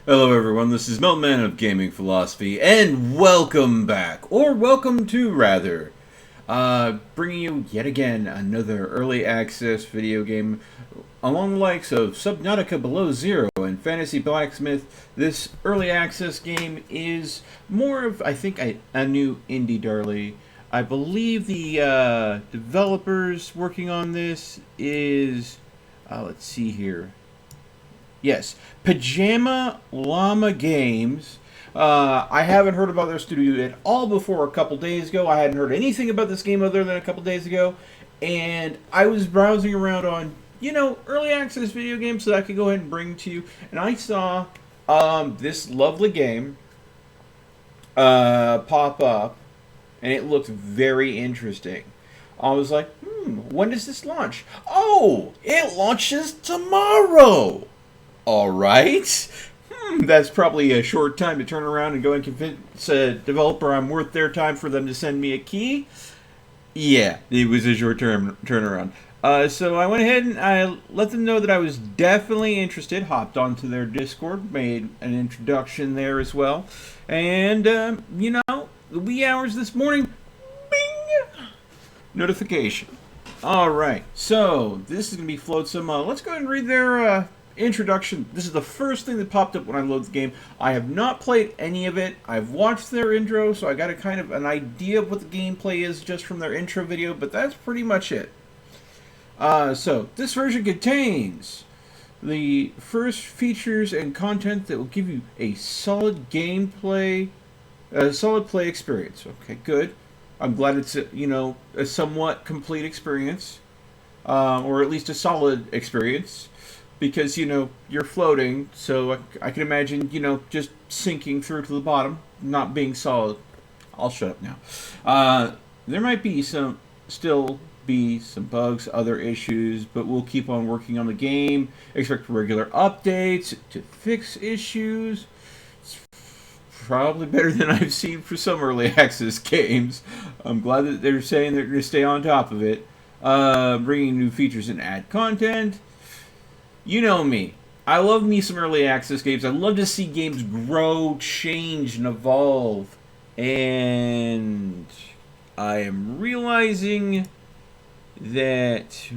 Hello everyone, this is Meltman of Gaming Philosophy, and welcome back, or welcome to rather, bringing you yet again another early access video game along the likes of Subnautica Below Zero and Fantasy Blacksmith. This early access game is more of, I think, a new indie darling. I believe the developers working on this is, let's see here. Yes, Pajama Llama Games. I haven't heard about their studio at all before a couple days ago. I hadn't heard anything about this game other than a couple days ago. And I was browsing around on, early access video games that I could go ahead and bring to you. And I saw this lovely game pop up, and it looked very interesting. I was like, when does this launch? Oh, it launches tomorrow! Alright. That's probably a short time to turn around and go and convince a developer I'm worth their time for them to send me a key. Yeah, it was a short term turnaround. So I went ahead and I let them know that I was definitely interested, hopped onto their Discord, made an introduction there as well. And, the wee hours this morning, bing! Notification. Alright, so this is going to be Flotsam. Let's go ahead and read their introduction. This is the first thing that popped up when I load the game. I have not played any of it. I've watched their intro, so I got a kind of an idea of what the gameplay is just from their intro video, but that's pretty much it. So, this version contains the first features and content that will give you a solid gameplay, a solid play experience. Okay, good. I'm glad it's, a somewhat complete experience, or at least a solid experience, because, you're floating, so I can imagine, just sinking through to the bottom, not being solid. I'll shut up now. There might be some bugs, other issues, but we'll keep on working on the game. Expect regular updates to fix issues. It's probably better than I've seen for some early access games. I'm glad that they're saying they're going to stay on top of it. Bringing new features and add content. You know me. I love me some early access games. I love to see games grow, change, and evolve. And I am realizing that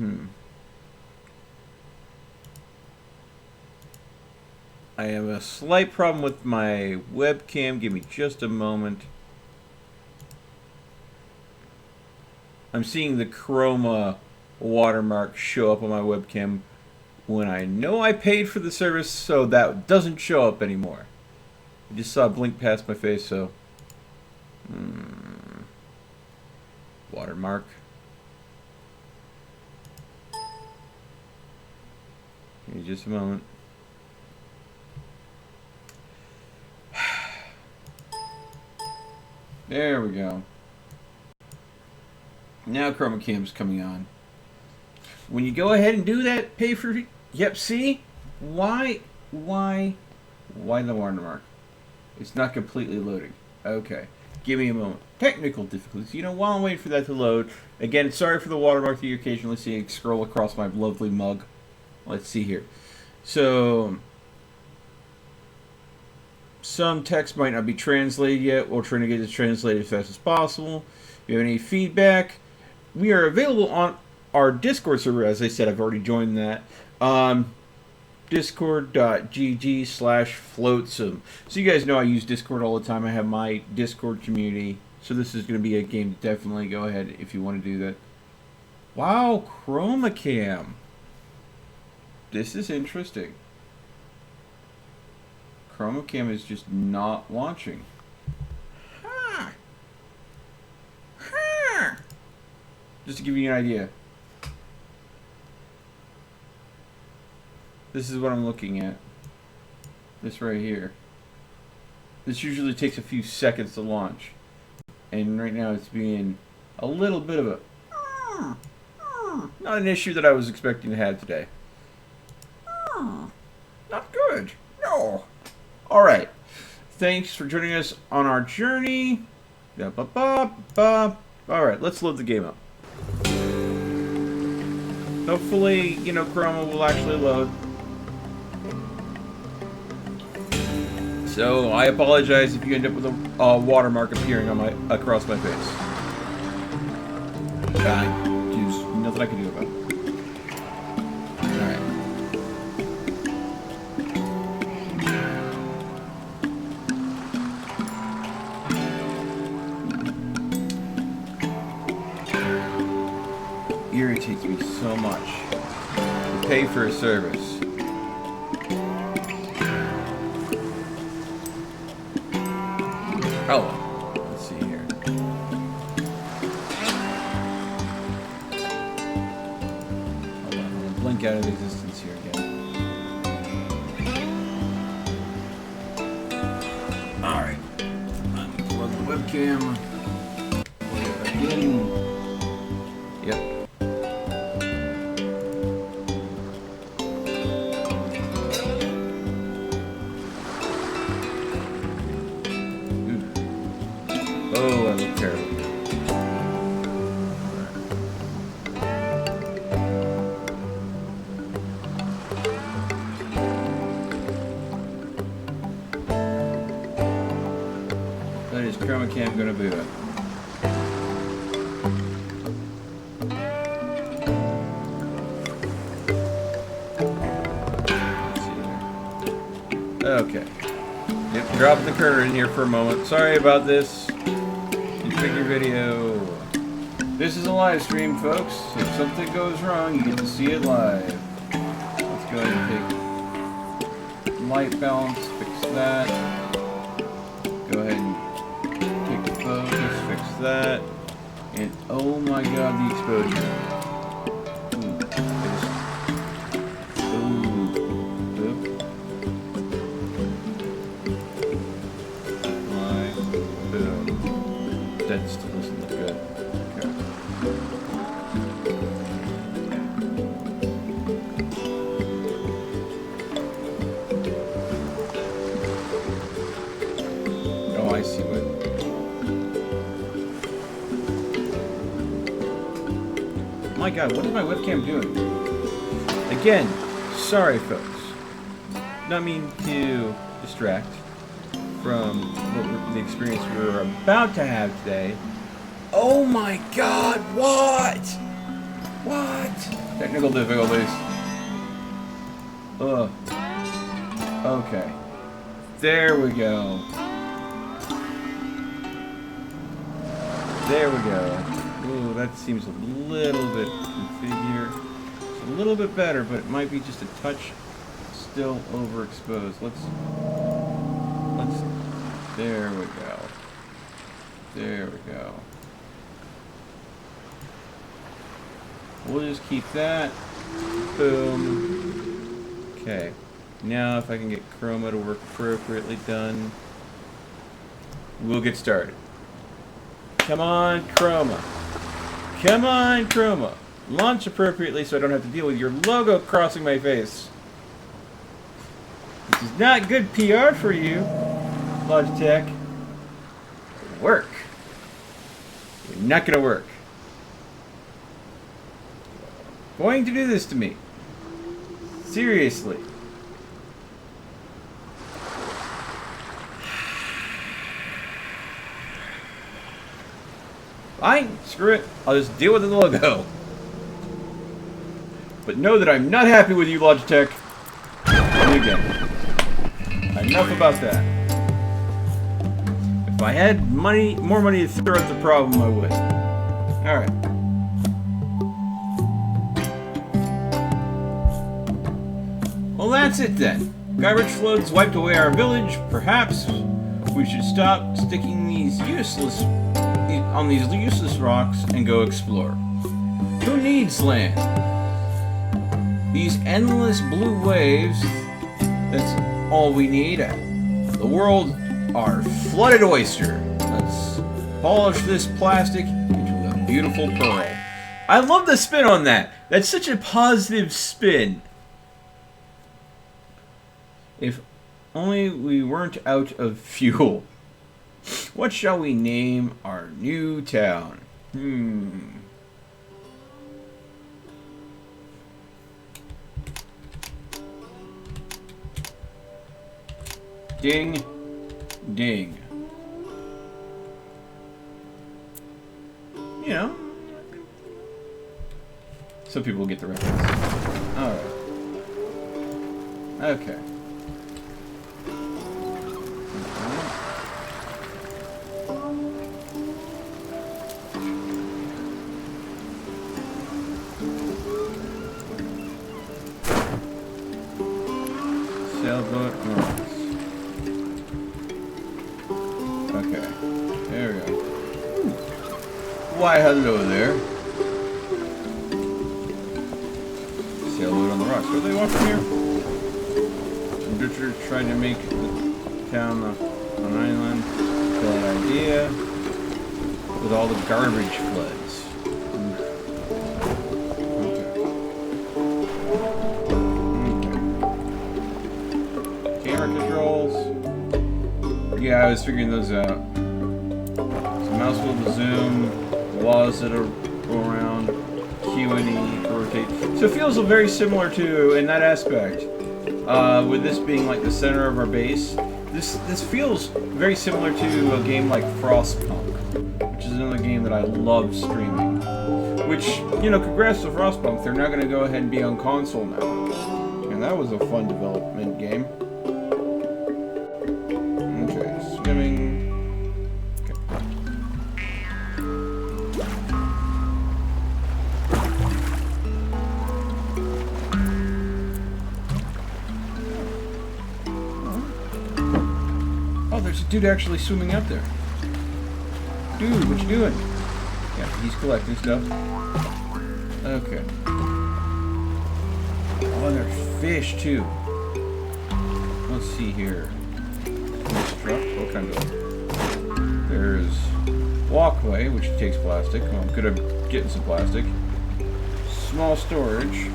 I have a slight problem with my webcam. Give me just a moment. I'm seeing the chroma watermark show up on my webcam when I know I paid for the service, so that doesn't show up anymore. I just saw it blink past my face, so watermark. Give me just a moment. There we go. Now chroma cam's coming on. When you go ahead and do that, pay for... Yep, see? Why the watermark? It's not completely loading. Okay. Give me a moment. Technical difficulties. While I'm waiting for that to load, again, sorry for the watermark that you occasionally see scroll across my lovely mug. Let's see here. So, some text might not be translated yet. We're trying to get it translated as fast as possible. If you have any feedback, we are available on our Discord server. As I said, I've already joined that. Discord.gg/Flotsam. So you guys know I use Discord all the time. I have my Discord community. So this is going to be a game to definitely go ahead if you want to do that. Wow, chroma cam. This is interesting. Chroma cam is just not launching. Huh. Huh. Just to give you an idea. This is what I'm looking at. This right here. This usually takes a few seconds to launch. And right now it's being a little bit of a... Not an issue that I was expecting to have today. Not good. No. Alright. Thanks for joining us on our journey. Alright, let's load the game up. Hopefully, Chroma will actually load. So, I apologize if you end up with a watermark appearing on across my face. There's nothing I can do about it. Alright. Irritates me so much to pay for a service Oh, well. Let's see here. Hold on, I'm gonna blink out of existence here again. Alright. Unplug the webcam. Plug it back in. Yep. Oh, I look terrible. That is chroma cam gonna boot up. Okay. Yep, dropping the cursor in here for a moment. Sorry about this. Figure video. This is a live stream, folks. If something goes wrong, you get to see it live. Let's go ahead and pick light balance, fix that. Go ahead and pick focus, fix that. And oh my god, the exposure. That still doesn't look good. Okay. Oh, I see what. My god, what is my webcam doing? Again, sorry folks. Not mean to distract from the experience we're about to have today. Oh my god, what? What? Technical difficulties. Ugh. Okay. There we go. There we go. Ooh, that seems a little bit configured. It's a little bit better, but it might be just a touch still overexposed. Let's there we go. There we go. We'll just keep that. Boom. Okay. Now if I can get chroma to work appropriately done, we'll get started. Come on, chroma. Come on, chroma. Launch appropriately so I don't have to deal with your logo crossing my face. This is not good PR for you, Logitech. Work. You're not gonna work. Going to do this to me. Seriously. Fine, screw it. I'll just deal with the logo. But know that I'm not happy with you, Logitech. And again. Enough about that. If I had more money to throw at the problem, I would. Alright. Well, that's it then. Garbage floods wiped away our village. Perhaps we should stop sticking these useless rocks and go explore. Who needs land? These endless blue waves, that's all we need. The world are flooded oyster. Let's polish this plastic into a beautiful pearl. I love the spin on that. That's such a positive spin. If only we weren't out of fuel. What shall we name our new town? Ding. Ding. You know. Some people will get the reference. Alright. Okay. Sailboat north. Okay. Why, hello there. Sailboat on the rocks. Where do they walk from here? Richard tried to make the town an island. Bad idea. With all the garbage floods. Okay. Camera controls. Yeah, I was figuring those out. So mouse wheel to zoom, walls that'll go around, Q and E to rotate. So it feels very similar to, in that aspect, with this being like the center of our base, this feels very similar to a game like Frostpunk, which is another game that I love streaming. Which, you know, congrats to Frostpunk, they're now going to go ahead and be on console now. And that was a fun development game. Okay, swimming. There's a dude actually swimming out there. Dude, what you doing? Yeah, he's collecting stuff. Okay. Oh, there's fish too. Let's see here. Construct. What kind of? There's walkway, which takes plastic. Well, I'm good at getting some plastic. Small storage.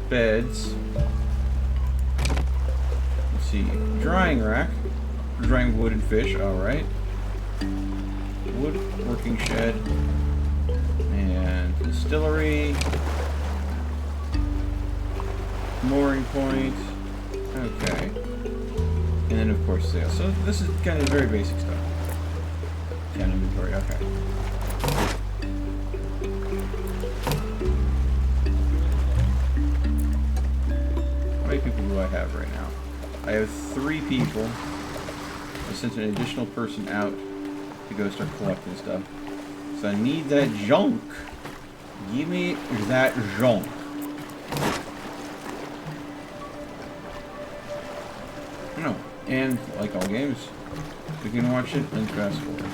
Beds. Let's see. Drying rack. Drying wood and fish, alright. Wood, working shed, and distillery, mooring point, okay. And then of course sales. So this is kind of very basic stuff. And inventory, okay. How many people do I have right now? I have 3 people. I sent an additional person out to go start collecting stuff. So I need that junk. Give me that junk. No. And, like all games, we can watch it and fast forward.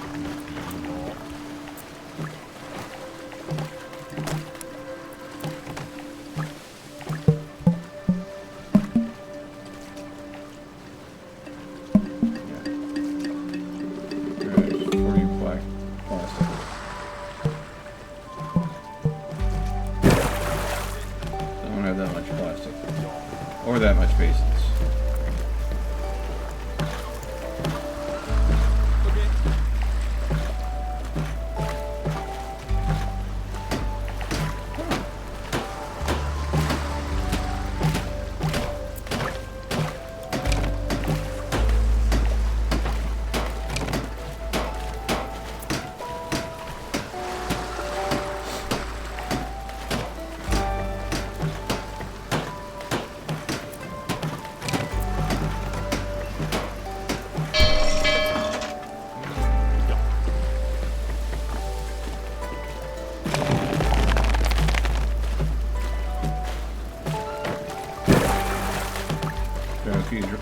Or that much patience.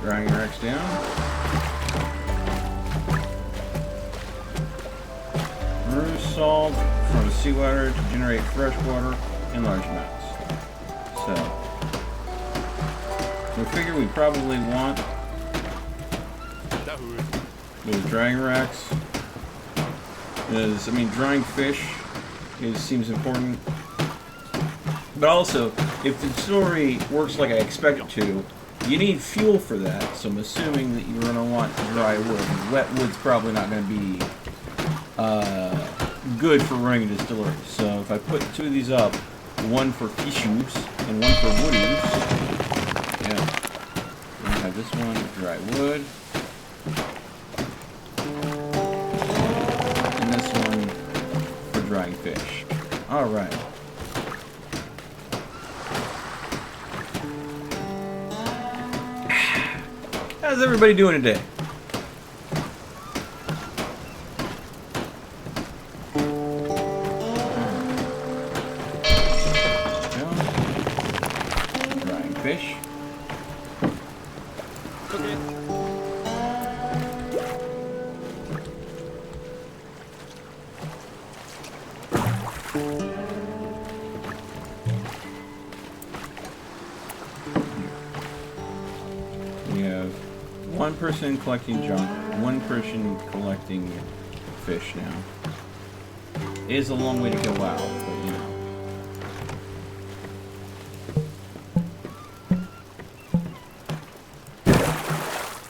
Drying racks down. Remove salt from seawater to generate fresh water in large amounts. So, we figure we probably want those drying racks. Because, I mean, drying fish seems important. But also, if the distillery works like I expect it to, you need fuel for that, so I'm assuming that you're going to want dry wood. Wet wood's probably not going to be good for running a distillery. So if I put 2 of these up, one for fish use and one for wood use, yeah. We're going to have this one, dry wood, and this one for drying fish. Alright. How's everybody doing today? Drying fish. Okay. We have one person collecting junk, one person collecting fish now. It is a long way to go out, but you know.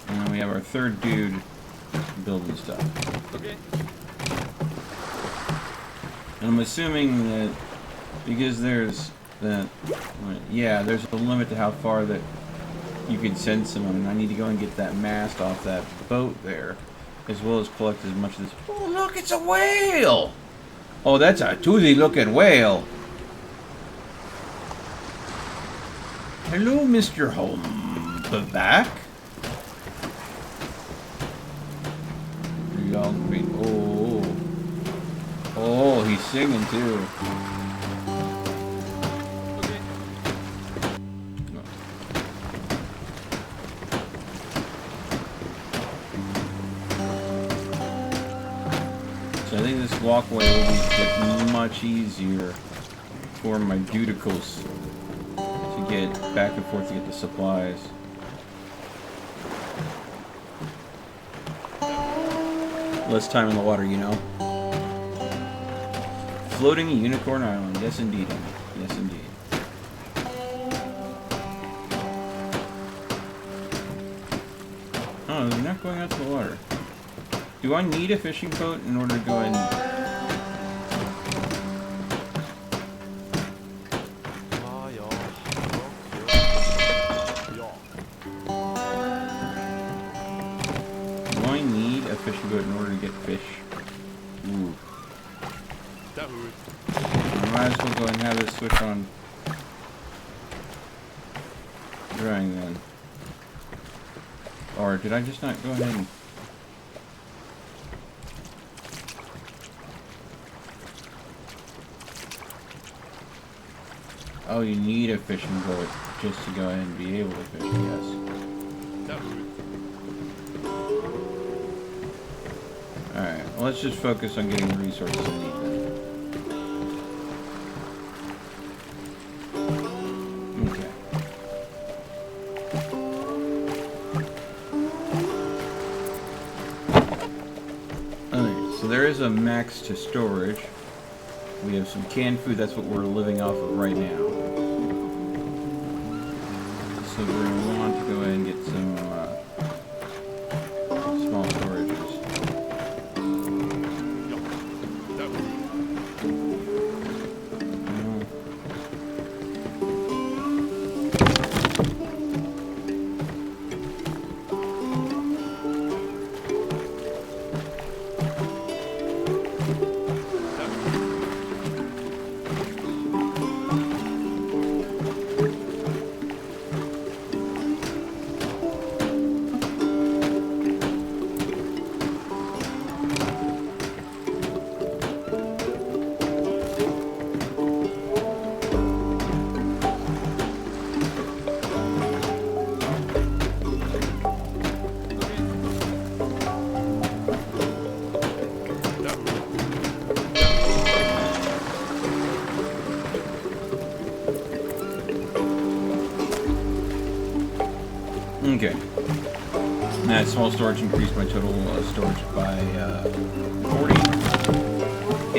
And then we have our third dude building stuff. Okay. And I'm assuming that because there's that, yeah, there's a limit to how far that you can send someone, and I need to go and get that mast off that boat there, as well as collect as much of this. Oh, look, it's a whale! Oh, that's a toothy-looking whale. Hello, Mr. Humpback. Oh, he's singing too. Okay. No. So I think this walkway will be much easier for my dudicles to get back and forth to get the supplies. Less time in the water, you know. Floating Unicorn Island. Yes, indeed. Yes, indeed. Oh, they're not going out to the water. Do I need a fishing boat in order to go in? Do I need a fishing boat in order to get fish? Ooh. I might as well go ahead and have this switch on drying then. Or did I just not go ahead and... Oh, you need a fishing boat just to go ahead and be able to fish, yes. Alright, well, let's just focus on getting the resources I need then. Okay. Alright, so there is a max to storage. We have some canned food, that's what we're living off of right now. So we're going to want to go ahead and get some small storages. Okay. That small storage increased my total storage by 40.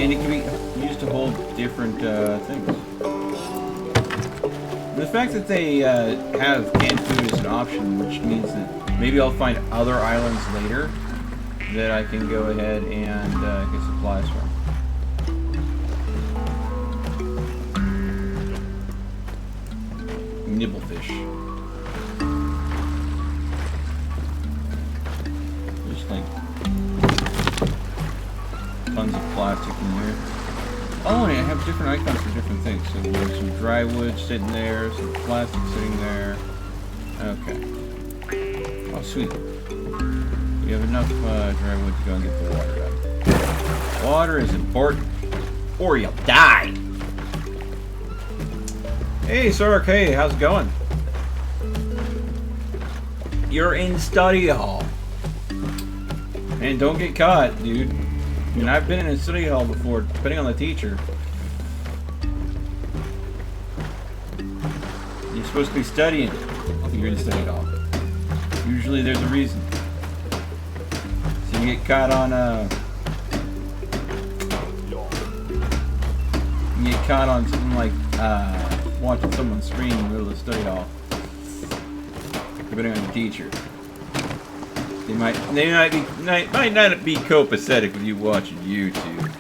And it can be used to hold different things. The fact that they have canned food as an option, which means that maybe I'll find other islands later that I can go ahead and get supplies from. Nibblefish. Tons of plastic in here. Oh, and I have different icons for different things. So we have some dry wood sitting there, some plastic sitting there. Okay. Oh, sweet. We have enough dry wood to go and get the water done. Water is important, or you'll die. Hey, Sork, hey, how's it going? You're in study hall. And don't get caught, dude. I mean, I've been in a study hall before, depending on the teacher. You're supposed to be studying if you're in the study hall. Usually there's a reason. So you get caught on something like watching someone scream in the middle of the study hall. Depending on the teacher. They might not be copacetic with you watching YouTube.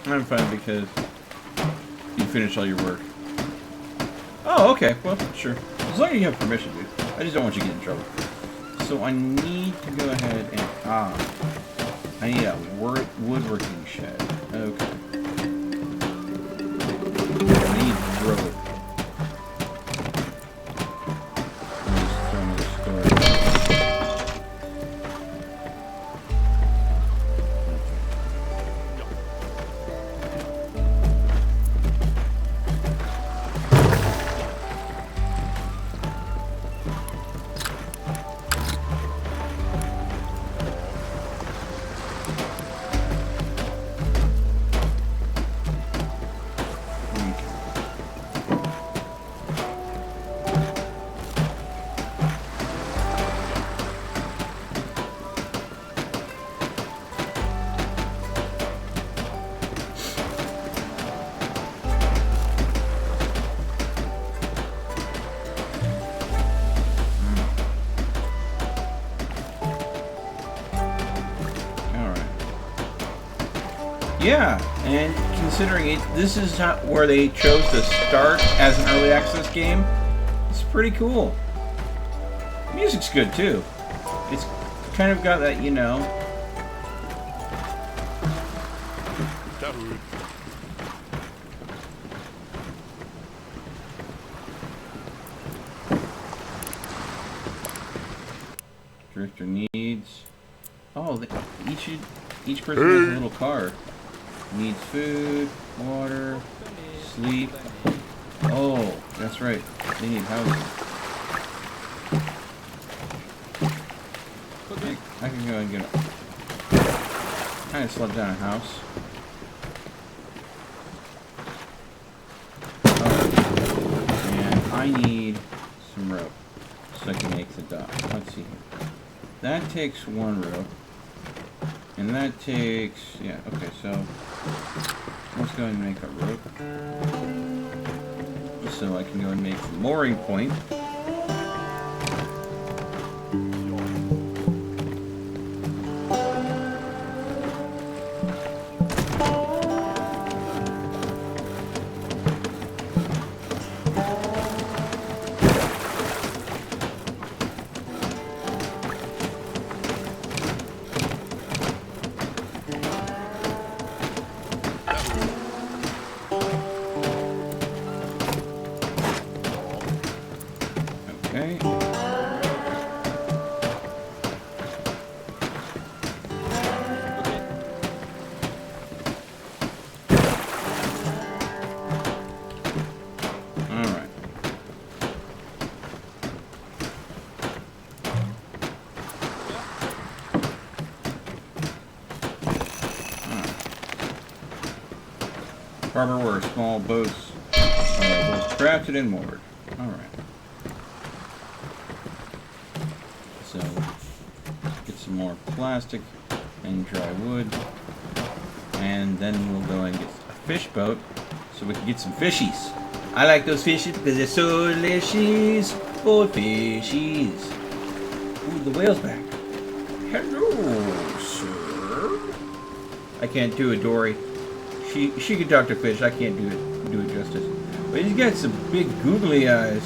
I'm fine because you finish all your work. Oh, okay. Well, sure. As long as you have permission, dude. I just don't want you to get in trouble. So I need to go ahead and I need a woodworking shed. Okay. I need rope. Just throw another storage. Yeah, and considering this is where they chose to start as an early access game, it's pretty cool. The music's good too. It's kind of got that, you know. Drifter needs. Oh, each person has a little car. Needs food, water, sleep. Oh, that's right. They need housing. I can go and get a... kind of slid down a house. Oh, and I need some rope so I can make the dock. Let's see here. That takes one rope. And that takes, yeah, okay, so let's go ahead and make a rope. So I can go and make the mooring point. Okay. Alright. Harbor where small boats are both crafted and moored. Alright. So, get some more plastic and dry wood. And then we'll go and get a fish boat so we can get some fishies. I like those fishies because they're so delicious. Oh, fishies. Ooh, the whale's back. Hello, sir. I can't do it, Dory. She can talk to fish. I can't do it justice. But he's got some big googly eyes.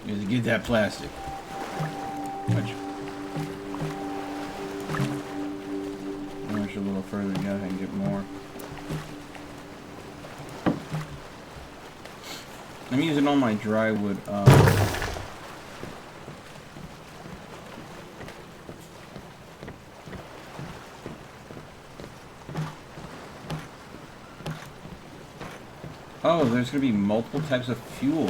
Is get that plastic. Much a little further. Go ahead and get more. I'm using all my dry wood up. Oh, there's going to be multiple types of fuel.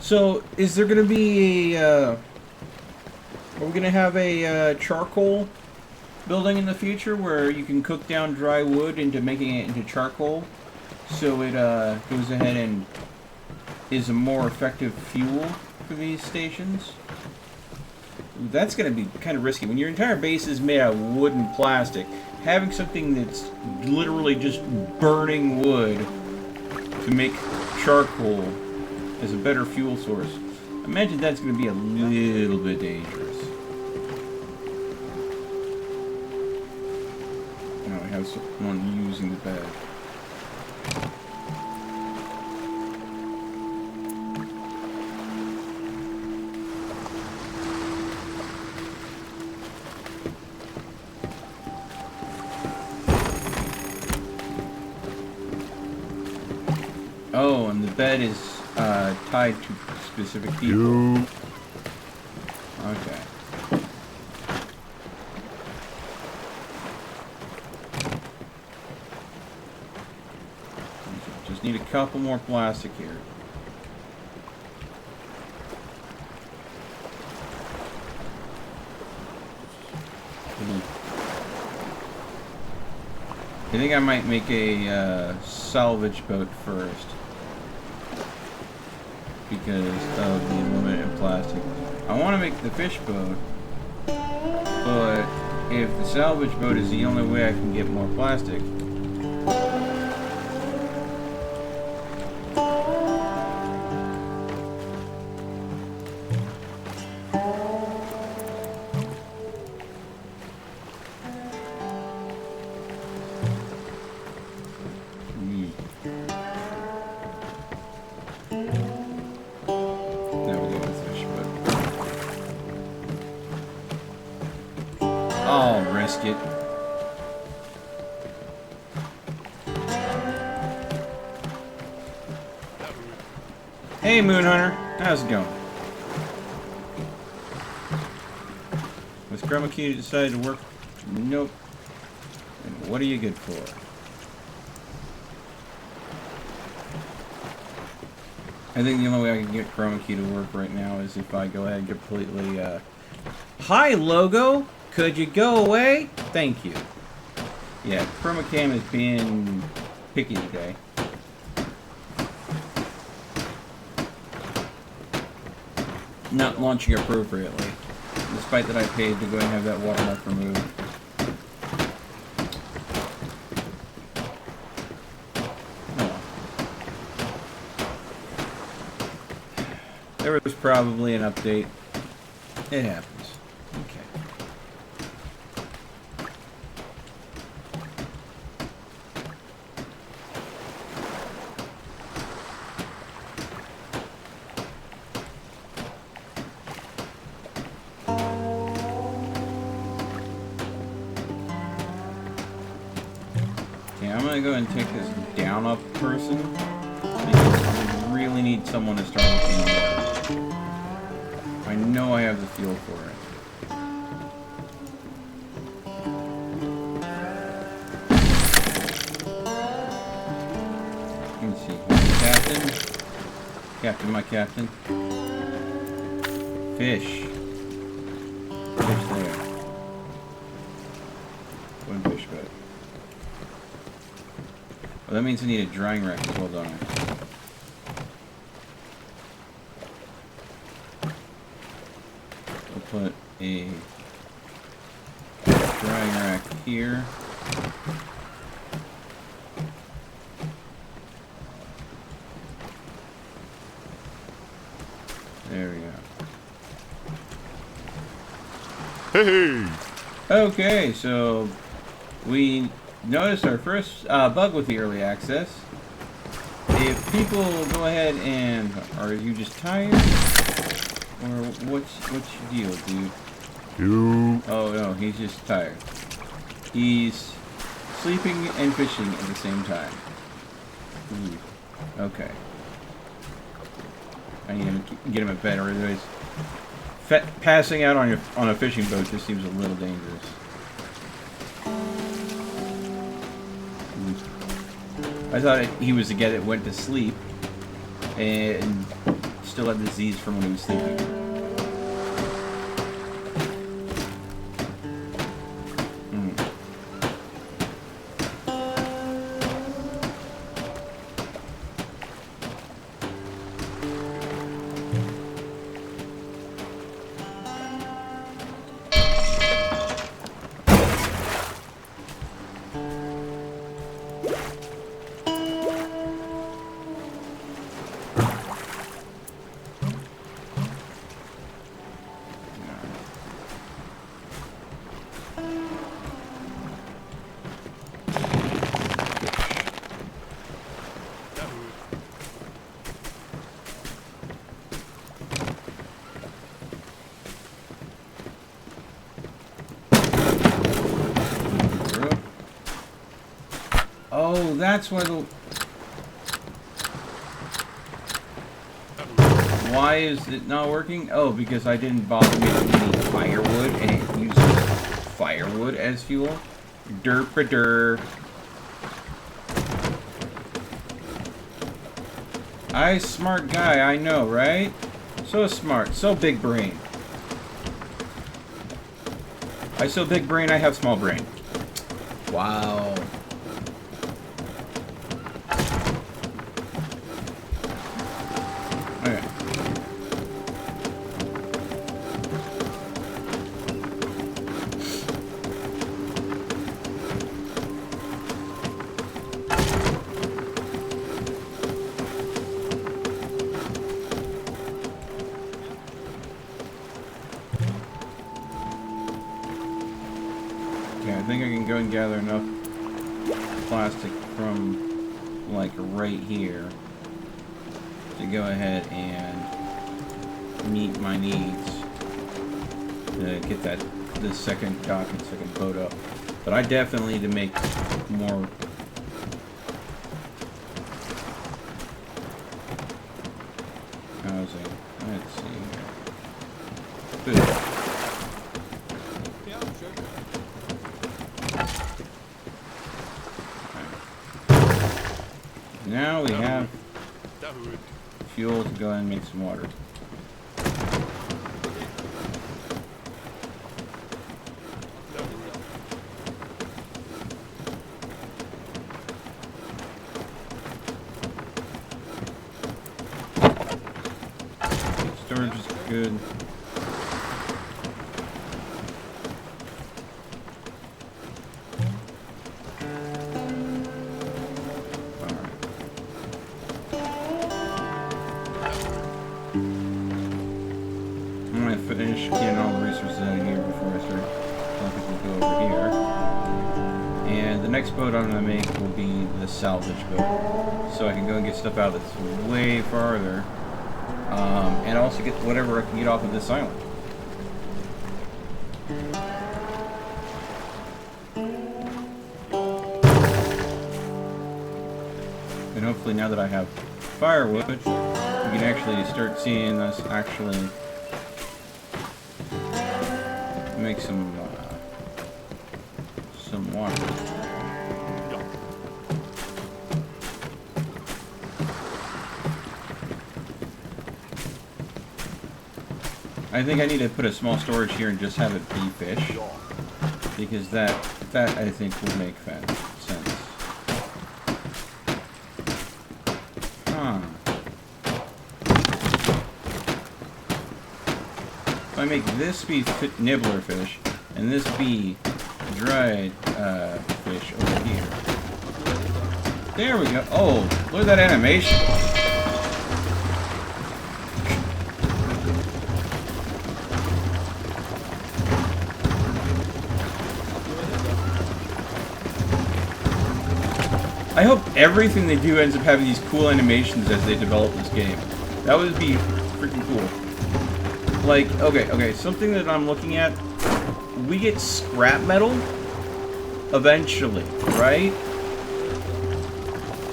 So, is there going to be a... are we going to have a charcoal building in the future where you can cook down dry wood into making it into charcoal? So it goes ahead and is a more effective fuel for these stations? That's going to be kind of risky. When your entire base is made out of wood and plastic, having something that's literally just burning wood to make charcoal as a better fuel source, I imagine that's going to be a little bit dangerous. Now we have someone using the bed. Oh, and the bed is tied to specific people. Okay. Just need a couple more plastic here. I think I might make a salvage boat first, because of the limited plastic. I want to make the fish boat, but if the salvage boat is the only way I can get more plastic, I'll risk it. Hey, Moon Hunter. How's it going? Was Chroma Key decided to work? Nope. And what are you good for? I think the only way I can get Chroma Key to work right now is if I go ahead and completely, Hi, logo! Could you go away? Thank you. Yeah, Chroma Cam is being picky today. Not launching appropriately, despite that I paid to go and have that watermark removed. Oh. There was probably an update. It happens. Okay. Okay, I'm gonna go and take this down up person, because we really need someone to start looking at. I know I have the fuel for it. Let me see. Captain. Captain, my captain. Fish. Fish there. One fish boat. Well, that means I need a drying rack as well, don't I? I'll put a drying rack here. There we go. Hey! Okay, so we noticed our first bug with the early access. If people go ahead and... Are you just tired? Or what's your deal, dude? You. Oh no, he's just tired. He's sleeping and fishing at the same time. Ooh. Okay. I need to get him a bed, or otherwise passing out on a fishing boat just seems a little dangerous. I thought he was the guy that went to sleep and still had the Z's from when he was thinking. Oh, that's why the... Why is it not working? Oh, because I didn't bother making any firewood, and it uses firewood as fuel. Derp-a-der. I smart guy, I know, right? So smart, so big brain. I so big brain, I have small brain. Wow. Okay. I think I can go and gather enough plastic from, like, right here to go ahead and meet my needs to get the second dock and second boat up. But I definitely need to make more. Housing. Let's see here. Food. Now we have fuel to go ahead and make some water. Storage is good. Finish getting all the resources out of here before I start telling people to go over here. And the next boat I'm going to make will be the salvage boat. So I can go and get stuff out that's way farther. And also get whatever I can get off of this island. And hopefully now that I have firewood, we can actually start seeing us actually make some water. I think I need to put a small storage here and just have it be fish, because that I think will make sense. Huh. If I make this be nibbler fish, and this be dried fish over here. There we go. Oh, look at that animation. I hope everything they do ends up having these cool animations as they develop this game. That would be freaking cool. Like, okay, something that I'm looking at, we get scrap metal eventually, right?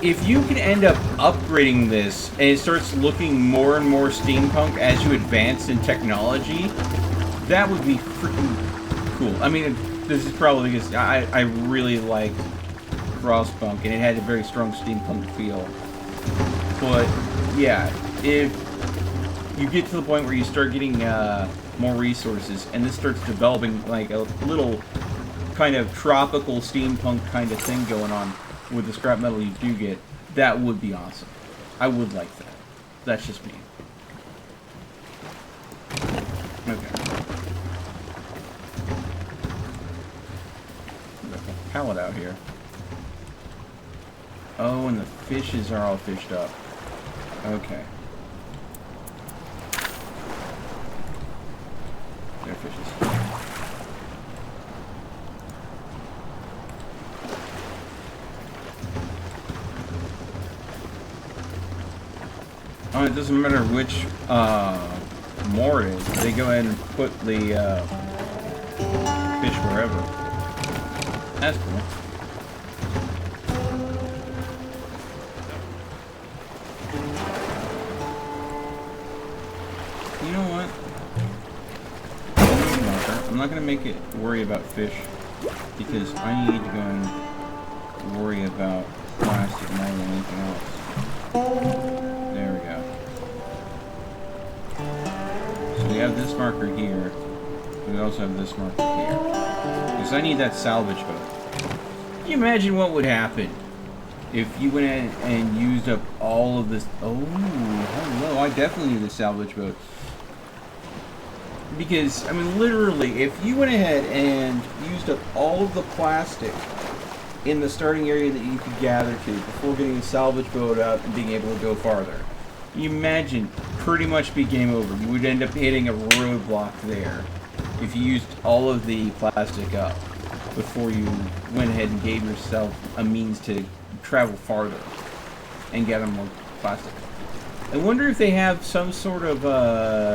If you can end up upgrading this and it starts looking more and more steampunk as you advance in technology, that would be freaking cool. I mean, this is probably because I really liked Frostpunk and it had a very strong steampunk feel. But yeah, if you get to the point where you start getting more resources, and this starts developing like a little kind of tropical steampunk kind of thing going on with the scrap metal you do get, that would be awesome. I would like that. That's just me. Okay. Pallet out here. Oh, and the fishes are all fished up. Okay. They're fishes. Oh, it doesn't matter which moor it is. They go ahead and put the fish wherever. That's cool. You know what? I'm not going to make it worry about fish because I need to go and worry about plastic more than anything else. There we go. So we have this marker here. We also have this marker here. Because I need that salvage boat. Can you imagine what would happen if you went in and used up all of this? Oh, hello. I definitely need a salvage boat. Because, I mean, literally, if you went ahead and used up all of the plastic in the starting area that you could gather to before getting the salvage boat out and being able to go farther, you imagine pretty much be game over. You would end up hitting a roadblock there if you used all of the plastic up before you went ahead and gave yourself a means to travel farther and gather more plastic. I wonder if they have some sort of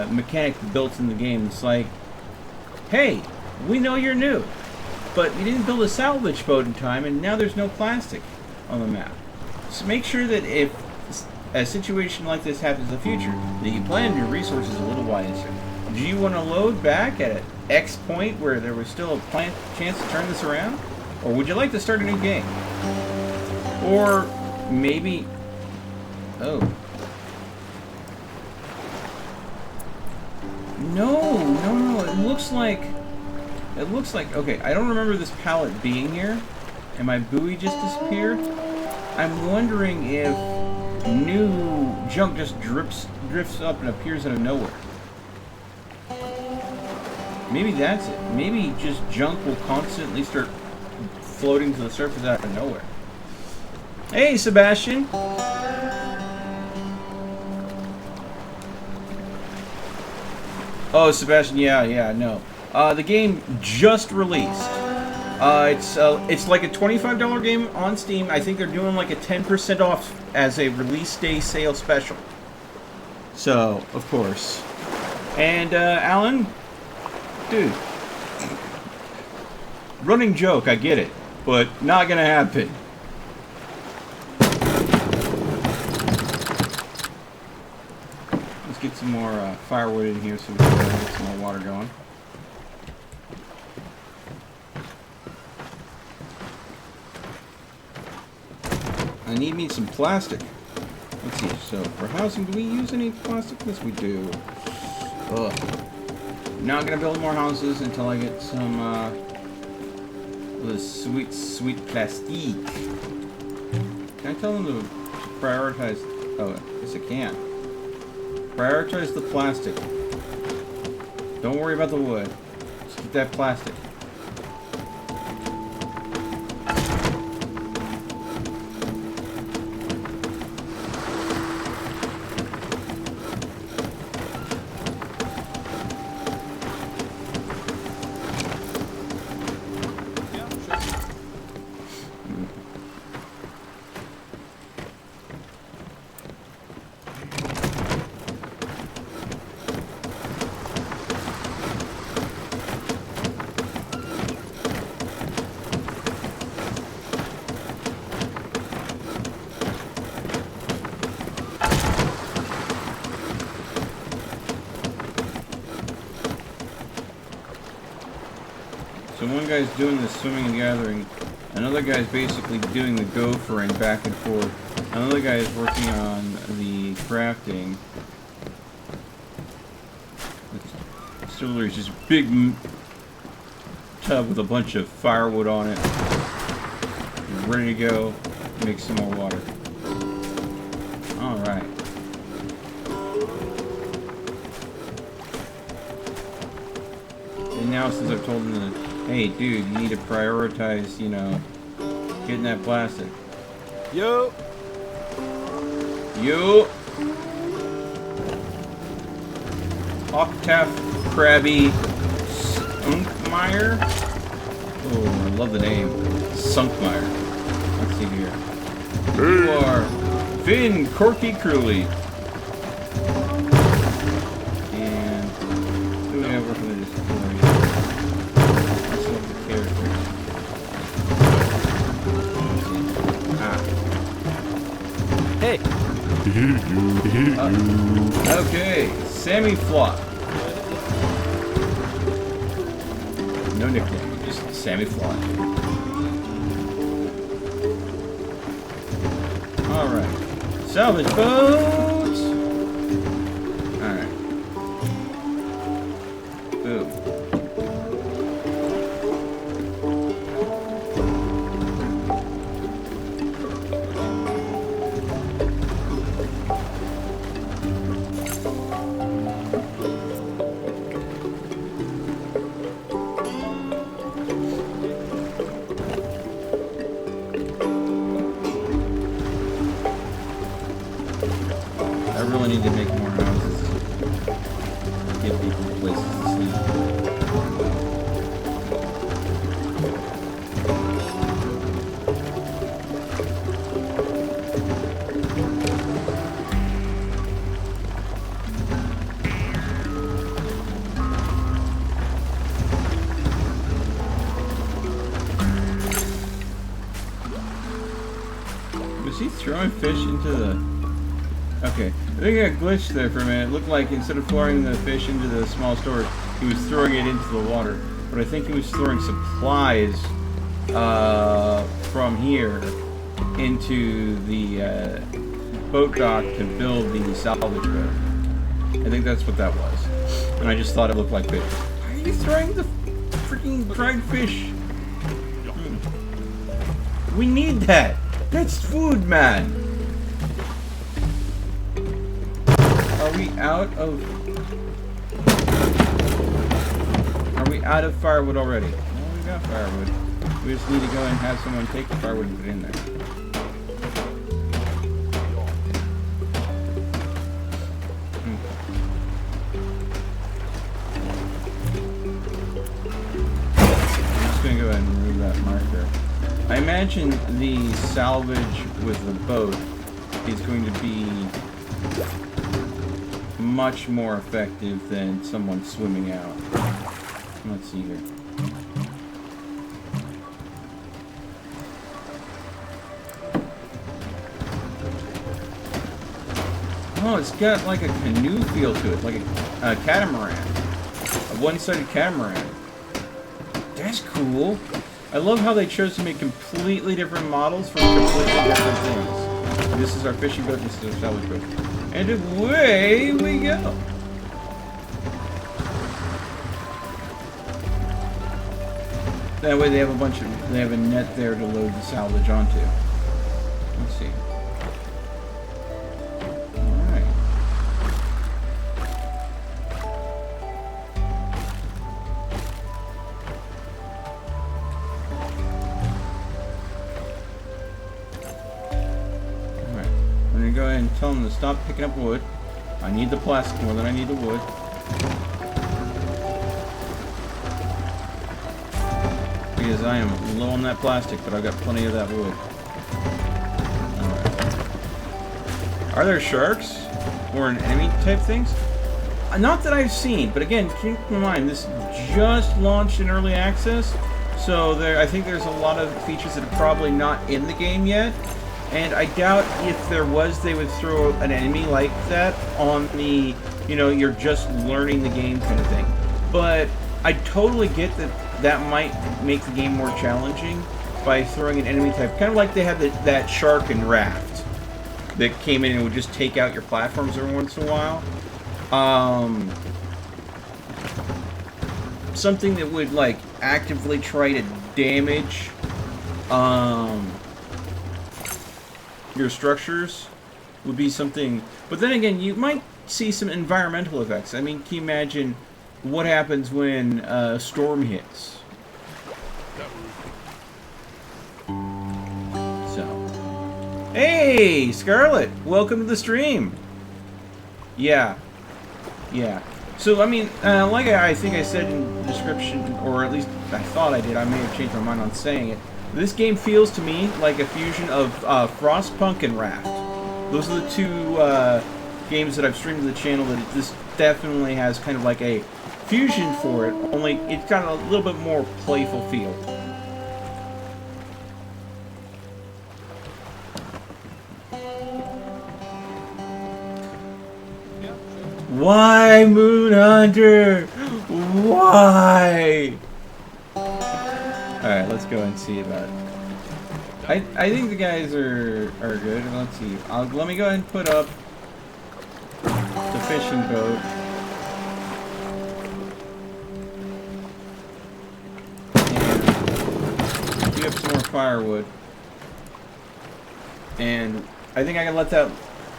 mechanic built in the game. It's like, hey, we know you're new, but you didn't build a salvage boat in time, and now there's no plastic on the map. So make sure that if a situation like this happens in the future, that you plan your resources a little wiser. Do you want to load back at an X point where there was still a chance to turn this around? Or would you like to start a new game? Or maybe... Oh. No, it looks like, okay, I don't remember this pallet being here, and my buoy just disappeared. I'm wondering if new junk just drifts up and appears out of nowhere. Maybe that's it. Maybe just junk will constantly start floating to the surface out of nowhere. Hey, Sebastian! Oh, Sebastian, yeah, no. The game just released. It's like a $25 game on Steam. I think they're doing like a 10% off as a release day sale special. So, of course. And, Alan? Dude. Running joke, I get it. But not gonna happen. Get some more firewood in here so we can get some more water going. I need me some plastic. Let's see, so for housing, do we use any plastic? Yes, we do. Ugh. Not gonna build more houses until I get some the sweet plastique. Can I tell them to prioritize? Oh, yes I can. Prioritize the plastic. Don't worry about the wood. Just get that plastic. So one guy's doing the swimming and gathering, another guy's basically doing the gophering back and forth, another guy is working on the the crafting. So there's this big tub with a bunch of firewood on it. Ready to go. Make some more water. Alright. And now since I've told him that, hey dude, you need to prioritize, you know, getting that plastic. Yo! Yo! Octaf Krabby Skunkmeyer? Oh, I love the name. Sunkmeyer. Let's see here. You are Finn Corky Cruelly. And who do we have working with this story? Let's look at the characters. Hey! Okay, Sammy Flop. No nickname, just Sammy Flop. Alright. Salvage boats! Alright. Boom. I really need to make more houses. Give people places to sleep. Was he throwing fish into the... Okay, I think I glitched there for a minute. It looked like instead of throwing the fish into the small storage, he was throwing it into the water. But I think he was throwing supplies from here into the boat dock to build the salvage boat. I think that's what that was. And I just thought it looked like fish. Why are you throwing the freaking dried fish? We need that! That's food, man! Are we out of firewood already? Well, we got firewood. We just need to go and have someone take the firewood and put it in there. I'm just gonna go ahead and remove that marker. I imagine the salvage with the boat is going to be much more effective than someone swimming out. Let's see here. Oh, it's got like a canoe feel to it, like a catamaran. A one-sided catamaran. That's cool. I love how they chose to make completely different models for completely different things. This is our fishing boat, this is our salvage boat. And away we go. That way they have they have a net there to load the salvage onto. Let's see. Alright. We're gonna go ahead and tell them to stop picking up wood. I need the plastic more than I need the wood. Because I am low on that plastic, but I've got plenty of that wood. Alright. Are there sharks? Or an enemy type things? Not that I've seen, but again, keep in mind, this just launched in early access, so I think there's a lot of features that are probably not in the game yet. And I doubt if there was, they would throw an enemy like that on the, you know, you're just learning the game kind of thing. But I totally get that that might make the game more challenging by throwing an enemy type. Kind of like they had that shark in Raft. that came in and would just take out your platforms every once in a while. Something that would like actively try to damage your structures would be something. But then again, you might see some environmental effects. I mean, can you imagine what happens when a storm hits? So, hey, Scarlet, welcome to the stream. Yeah. So, I mean, like I think I said in the description, or at least I thought I did, I may have changed my mind on saying it. This game feels to me like a fusion of Frostpunk and Raft. Those are the two games that I've streamed to the channel that this definitely has kind of like a fusion for it, only it's got a little bit more playful feel. Why, Moon Hunter? Why? Alright, let's go and see about it. I think the guys are good. Let's see. Let me go ahead and put up the fishing boat. And do up some more firewood. And I think I can let that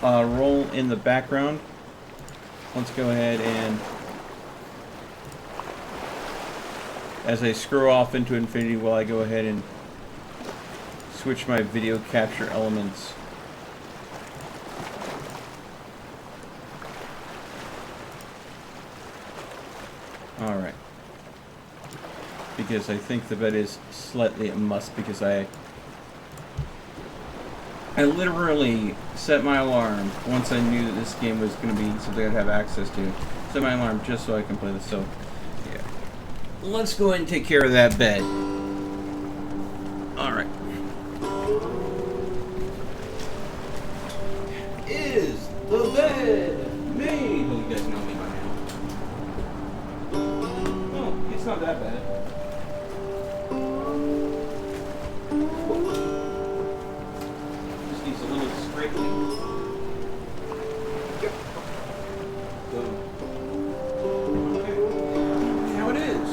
roll in the background. Let's go ahead and, as I screw off into infinity, while I go ahead and switch my video capture elements. Alright. Because I think the bed is slightly a must, because I literally set my alarm once I knew that this game was going to be something I'd have access to. Set my alarm just so I can play this. So, yeah. Let's go ahead and take care of that bed. Alright. Is the bed made? Well, you guys know me by now. Oh, it's not that bad. Needs a little scraping. Yep. Boom. Okay. How it is.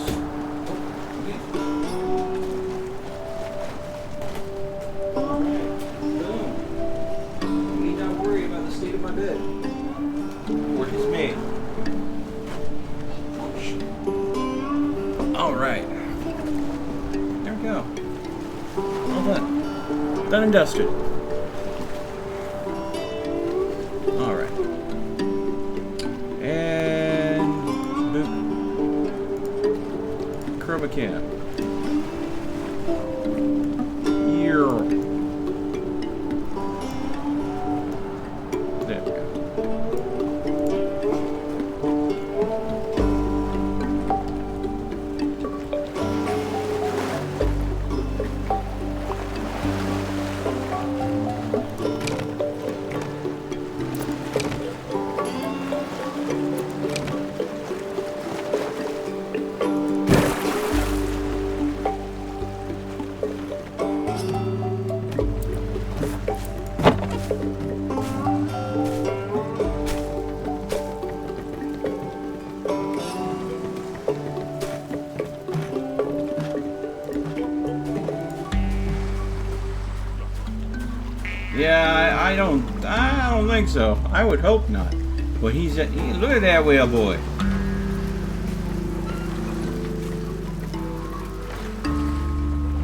Okay. Alright. Boom. I need not worry about the state of my bed. Or his mate. Alright. There we go. All done. Done and dusted. Alright. And boop. Chroma can. Here. There we go. Yeah, I don't think so. I would hope not. But look at that whale boy.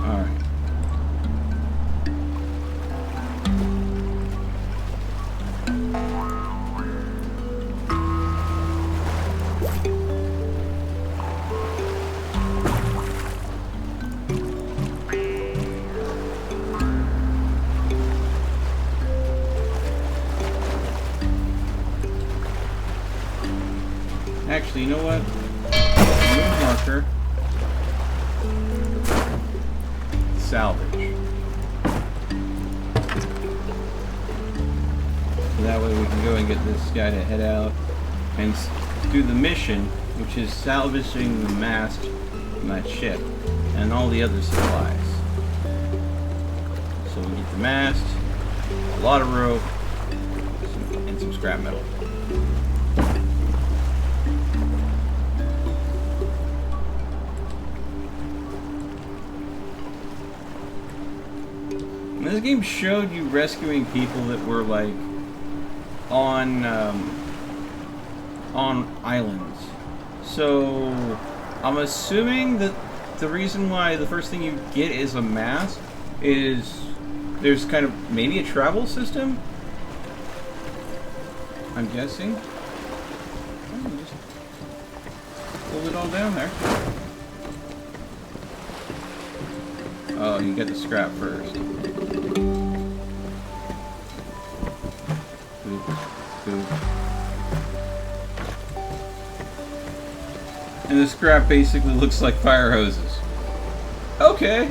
Alright. Actually, you know what? Move marker. Salvage. So that way we can go and get this guy to head out and do the mission, which is salvaging the mast from that ship and all the other supplies. So we get the mast, a lot of rope, and some scrap metal. And this game showed you rescuing people that were like on islands. So I'm assuming that the reason why the first thing you get is a mask is there's kind of maybe a travel system. I'm guessing. Oh, just pull it all down there. Oh, you get the scrap first. Boop, boop. And the scrap basically looks like fire hoses. Okay.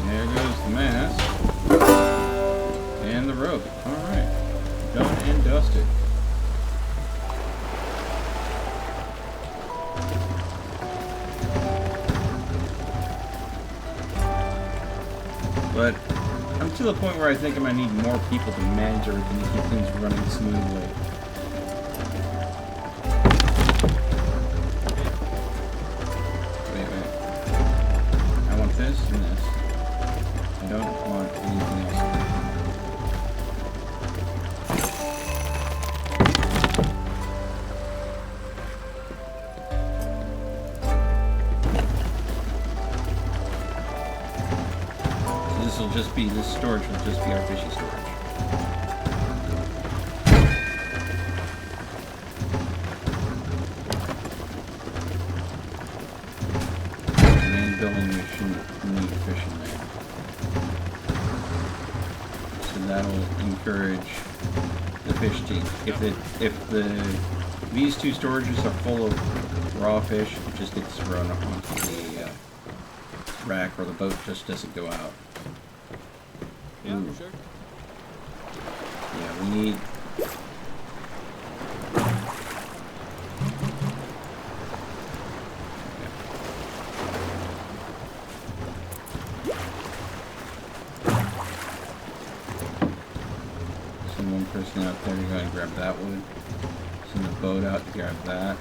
There goes the mask. And the rope. Alright. Done and dusted. But I'm to the point where I think I'm going to need more people to manage everything to keep things running smoothly. Wait. I want this and this. I don't want anything else. This storage will just be our fishy storage. Main building we shouldn't need fishing there. So that'll encourage the fish to if these two storages are full of raw fish, it just gets thrown onto the rack, or the boat just doesn't go out. Yeah, sure. Yeah, we need... Send one person out there to go and grab that wood. Send the boat out to grab that.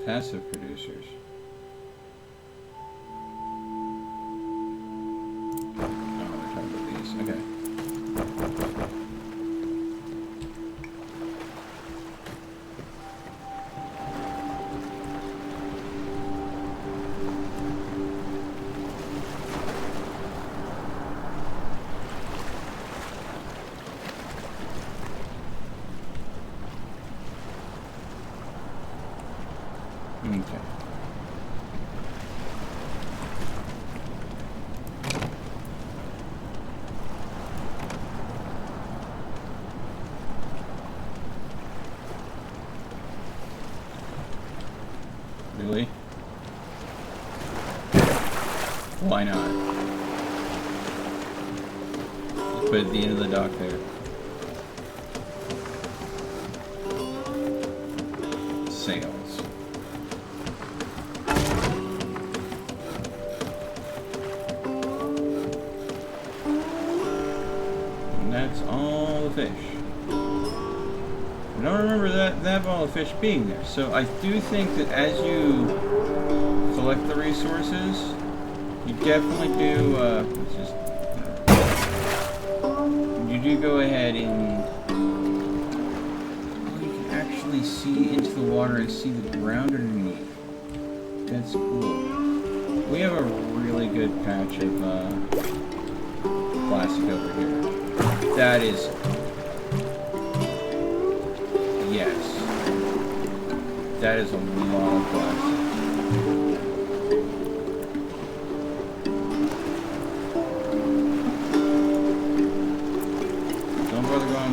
Passive producers. Oh, we're talking about these. Okay. Okay. Really? Why not? Just put it at the end of the dock there. Sails. That's all the fish. I don't remember that all the fish being there. So I do think that as you collect the resources, you definitely do. You do go ahead and you can actually see into the water and see the ground underneath. That's cool. We have a really good patch of plastic over here. That is... Yes. That is a lot of plastic.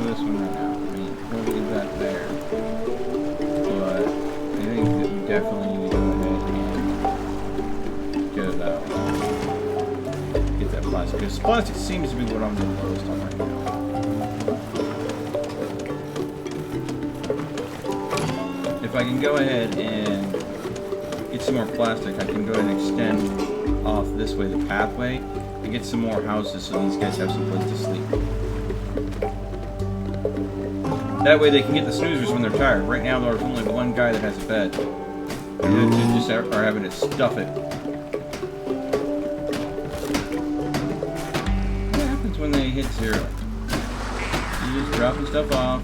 this one right now. I mean, we'll leave that there. But I think that we definitely need to go ahead and go that one. Get that plastic. Because plastic seems to be what I'm the lowest on right now. If I can go ahead and get some more plastic, I can go ahead and extend off this way, the pathway, and get some more houses so these guys have some place to sleep. That way they can get the snoozers when they're tired. Right now there's only one guy that has a bed. The other two just are having to stuff it. What happens when they hit 0? You just dropping stuff off,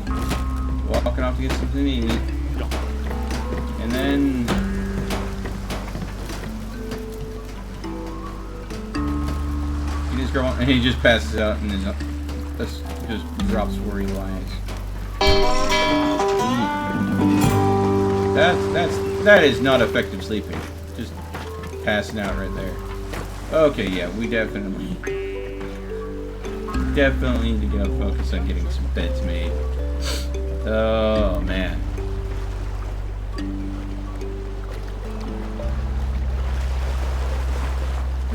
walking off to get something to eat, and then and he just passes out and just drops where he lies. That is not effective sleeping. Just passing out right there. Okay, yeah, we definitely need to get focus on getting some beds made. Oh man.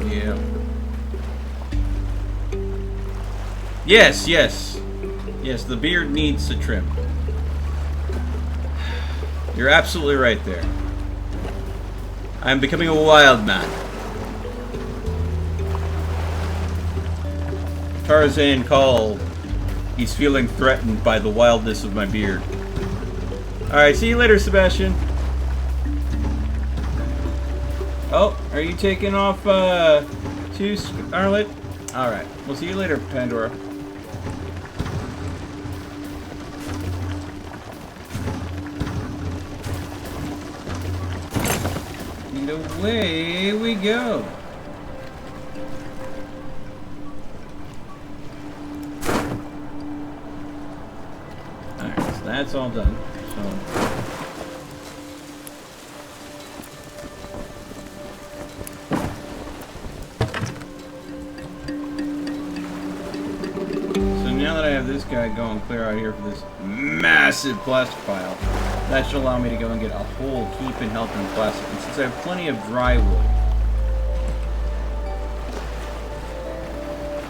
Yeah. Yes, the beard needs a trim. You're absolutely right there. I'm becoming a wild man. Tarzan called. He's feeling threatened by the wildness of my beard. Alright, see you later, Sebastian. Oh, are you taking off to Scarlet? Alright, we'll see you later, Pandora. And away we go. Alright, so that's all done. So now that I have this guy going clear out here for this massive plastic pile, that should allow me to go and get a whole heap and help in plastic. And since I have plenty of dry wood,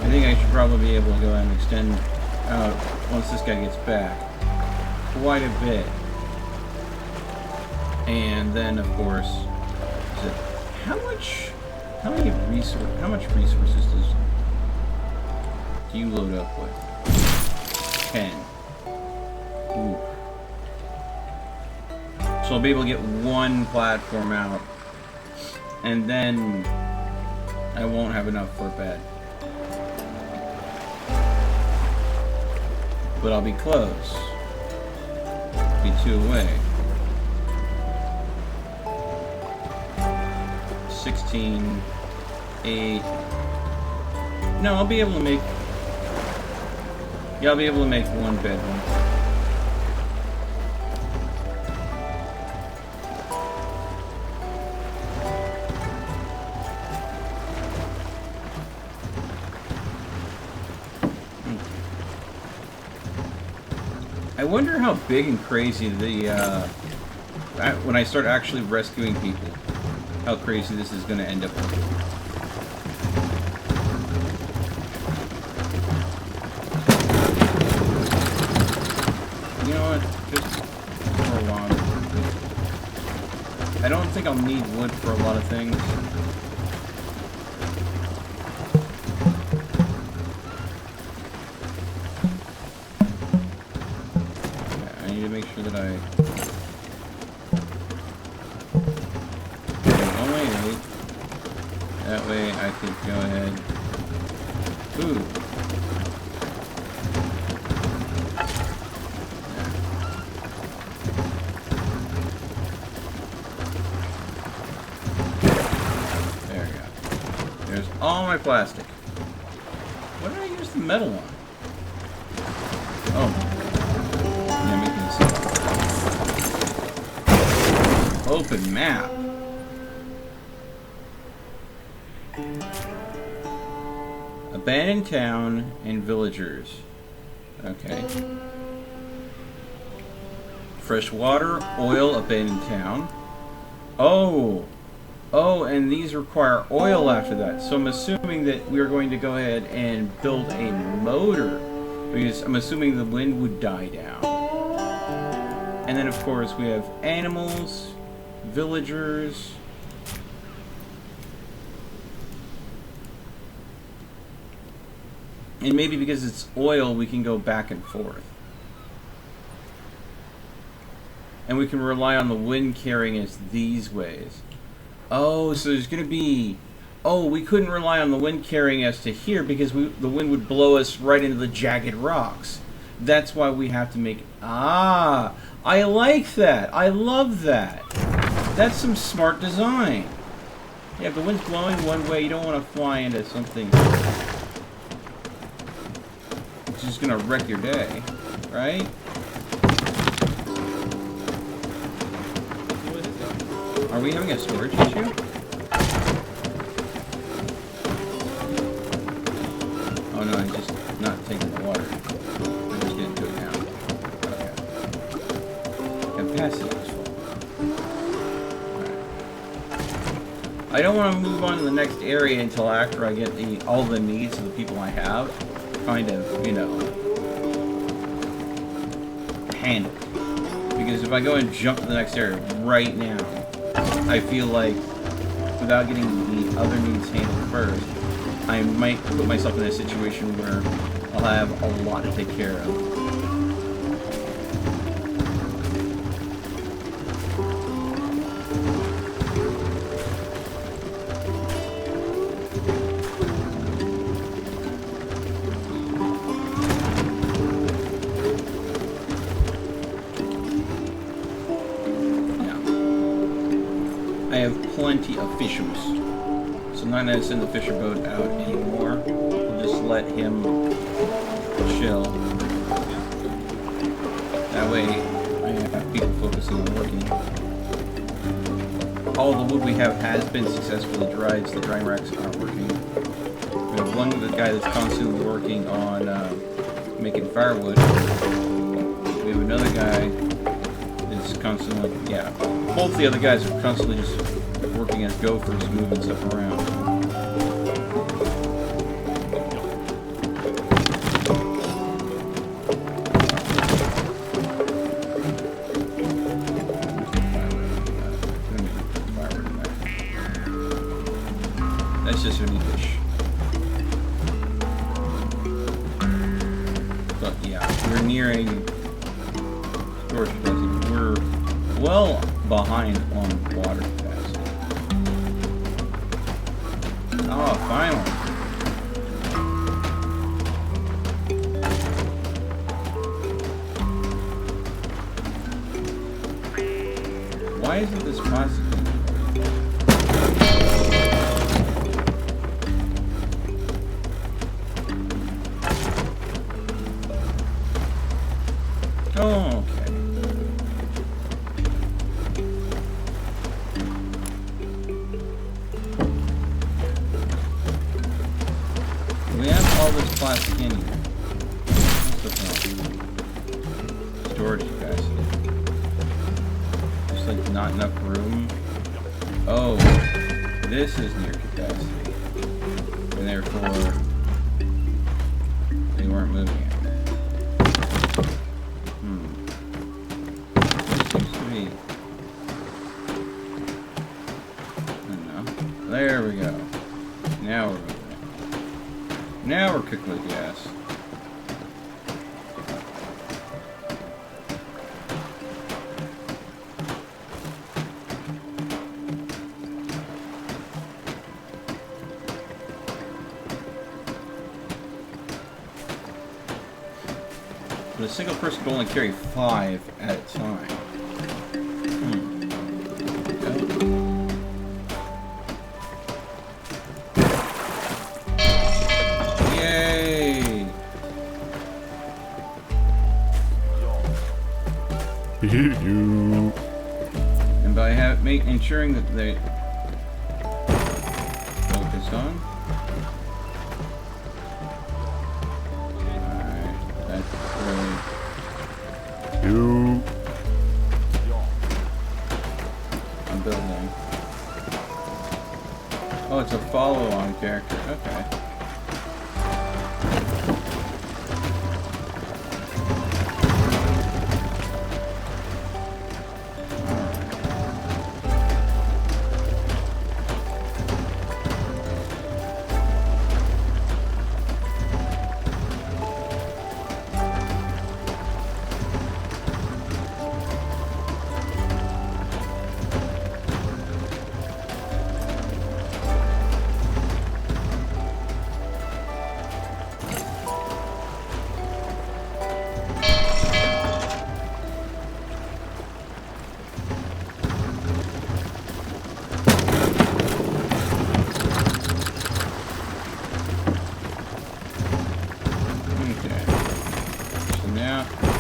I think I should probably be able to go ahead and extend out once this guy gets back quite a bit. And then, of course, how much resources do you load up with? 10. Ooh. So I'll be able to get one platform out, and then I won't have enough for a bed. But I'll be close. Be 2 away. 16, 8. No, I'll be able to make. Yeah, I'll be able to make one bedroom. I wonder how big and crazy the when I start actually rescuing people, how crazy this is going to end up looking. You know what? Just for a while. I don't think I'll need wood for a lot of things. Yeah, I need to make sure that I only 8. That way I could go ahead. Ooh. All my plastic. What did I use the metal on? Oh. Yeah, making this open map. Abandoned town and villagers. Okay. fresh water, oil, abandoned town. Oh, and these require oil after that. So I'm assuming that we're going to go ahead and build a motor, because I'm assuming the wind would die down. And then of course we have animals, villagers. And maybe because it's oil, we can go back and forth. And we can rely on the wind carrying us these ways. Oh, so there's going to be... Oh, we couldn't rely on the wind carrying us to here because the wind would blow us right into the jagged rocks. That's why we have to make... Ah! I like that! I love that! That's some smart design. Yeah, if the wind's blowing one way, you don't want to fly into something... It's just going to wreck your day, right? Are we having a storage issue? Oh no, I'm just not taking the water. I'm just getting to it now. Okay. Capacity is full. Alright. I don't want to move on to the next area until after I get all the needs of the people I have kind of, you know, handled. Because if I go and jump to the next area right now, I feel like without getting the other needs handled first, I might put myself in a situation where I'll have a lot to take care of. I have plenty of fishers, so I'm not going to send the fisher boat out anymore. We'll just let him chill. That way I have people focusing on working. All the wood we have has been successfully dried, so the drying racks aren't working. We have one guy that's constantly working on making firewood. We have another guy that's constantly, yeah. Both the other guys are constantly just working as gophers, moving stuff around. That's just gonna be fish. But yeah, we're nearing storage capacity. We're well behind on water capacity. Oh, finally. Why isn't this plastic? Oh, okay. We have all this plastic in here. What's the problem? Storage capacity. There's like not enough room. Oh, this is near capacity. And therefore, they weren't moving it. There we go. Now we're moving. Now we're cooking with gas. But a single person can only carry 5 at a time. And by ensuring that they focus on. Alright, that's really... character. Okay.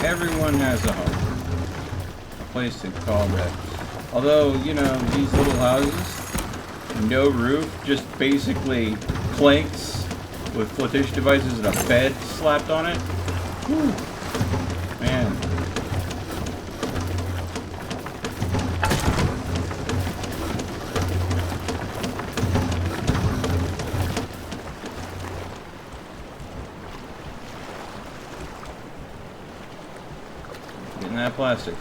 Everyone has a home, a place to call bed. Although, you know, these little houses, no roof, just basically planks with flotation devices and a bed slapped on it. Whew. Man. Getting that plastic.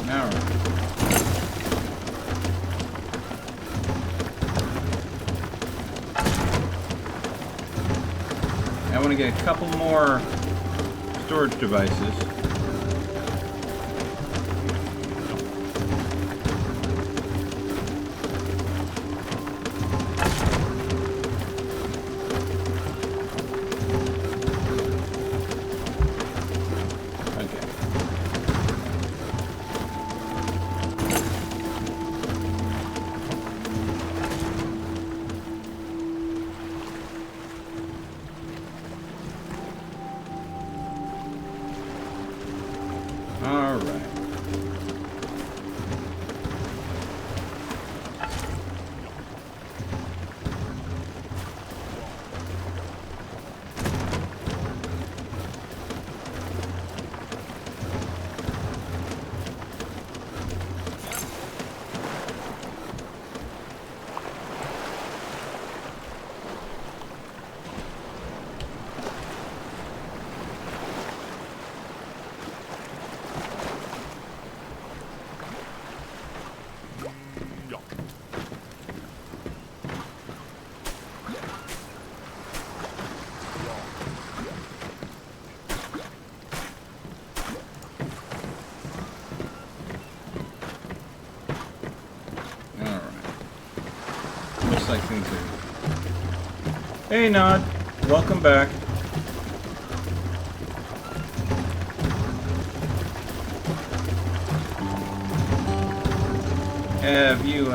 All right. I want to get a couple more storage devices. All right. Looks like things are... Hey, Nod. Welcome back. Have you,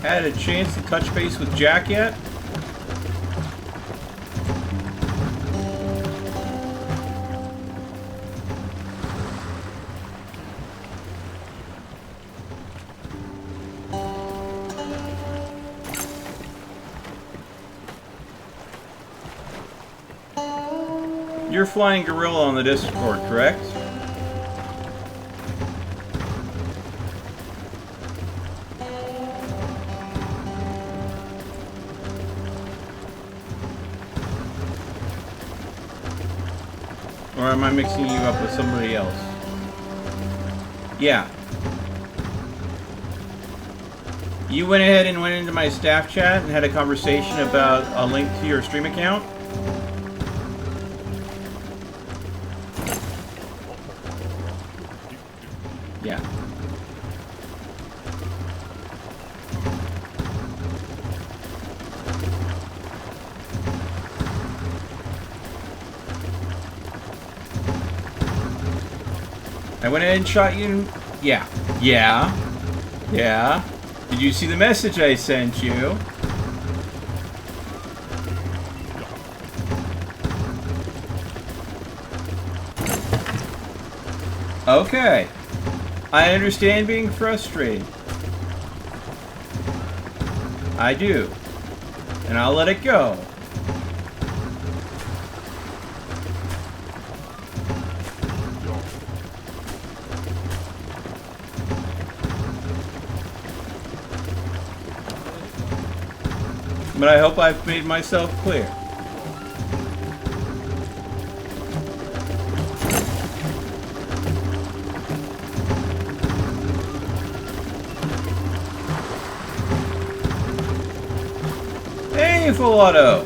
had a chance to touch base with Jack yet? You're flying gorilla on the Discord, correct? Or am I mixing you up with somebody else? Yeah. You went ahead and went into my staff chat and had a conversation about a link to your stream account? Yeah. I went ahead and shot you. Yeah. Yeah. Yeah. Did you see the message I sent you? Okay. I understand being frustrated. I do. And I'll let it go. But I hope I've made myself clear. Hey, Full Auto!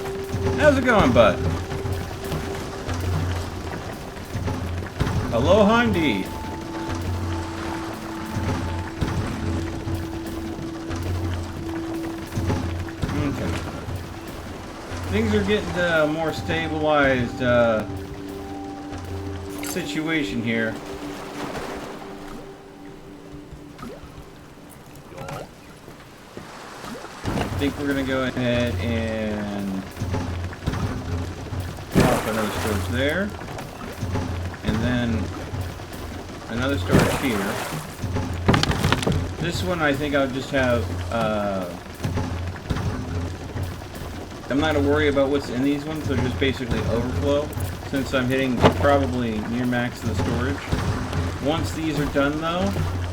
How's it going, bud? Aloha indeed. Okay. Things are getting a more stabilized situation here. I think we're gonna go ahead and pop another storage there, and then another storage here. This one I think I'll just have. I'm not gonna worry about what's in these ones. They're just basically overflow, since I'm hitting probably near max of the storage. Once these are done, though,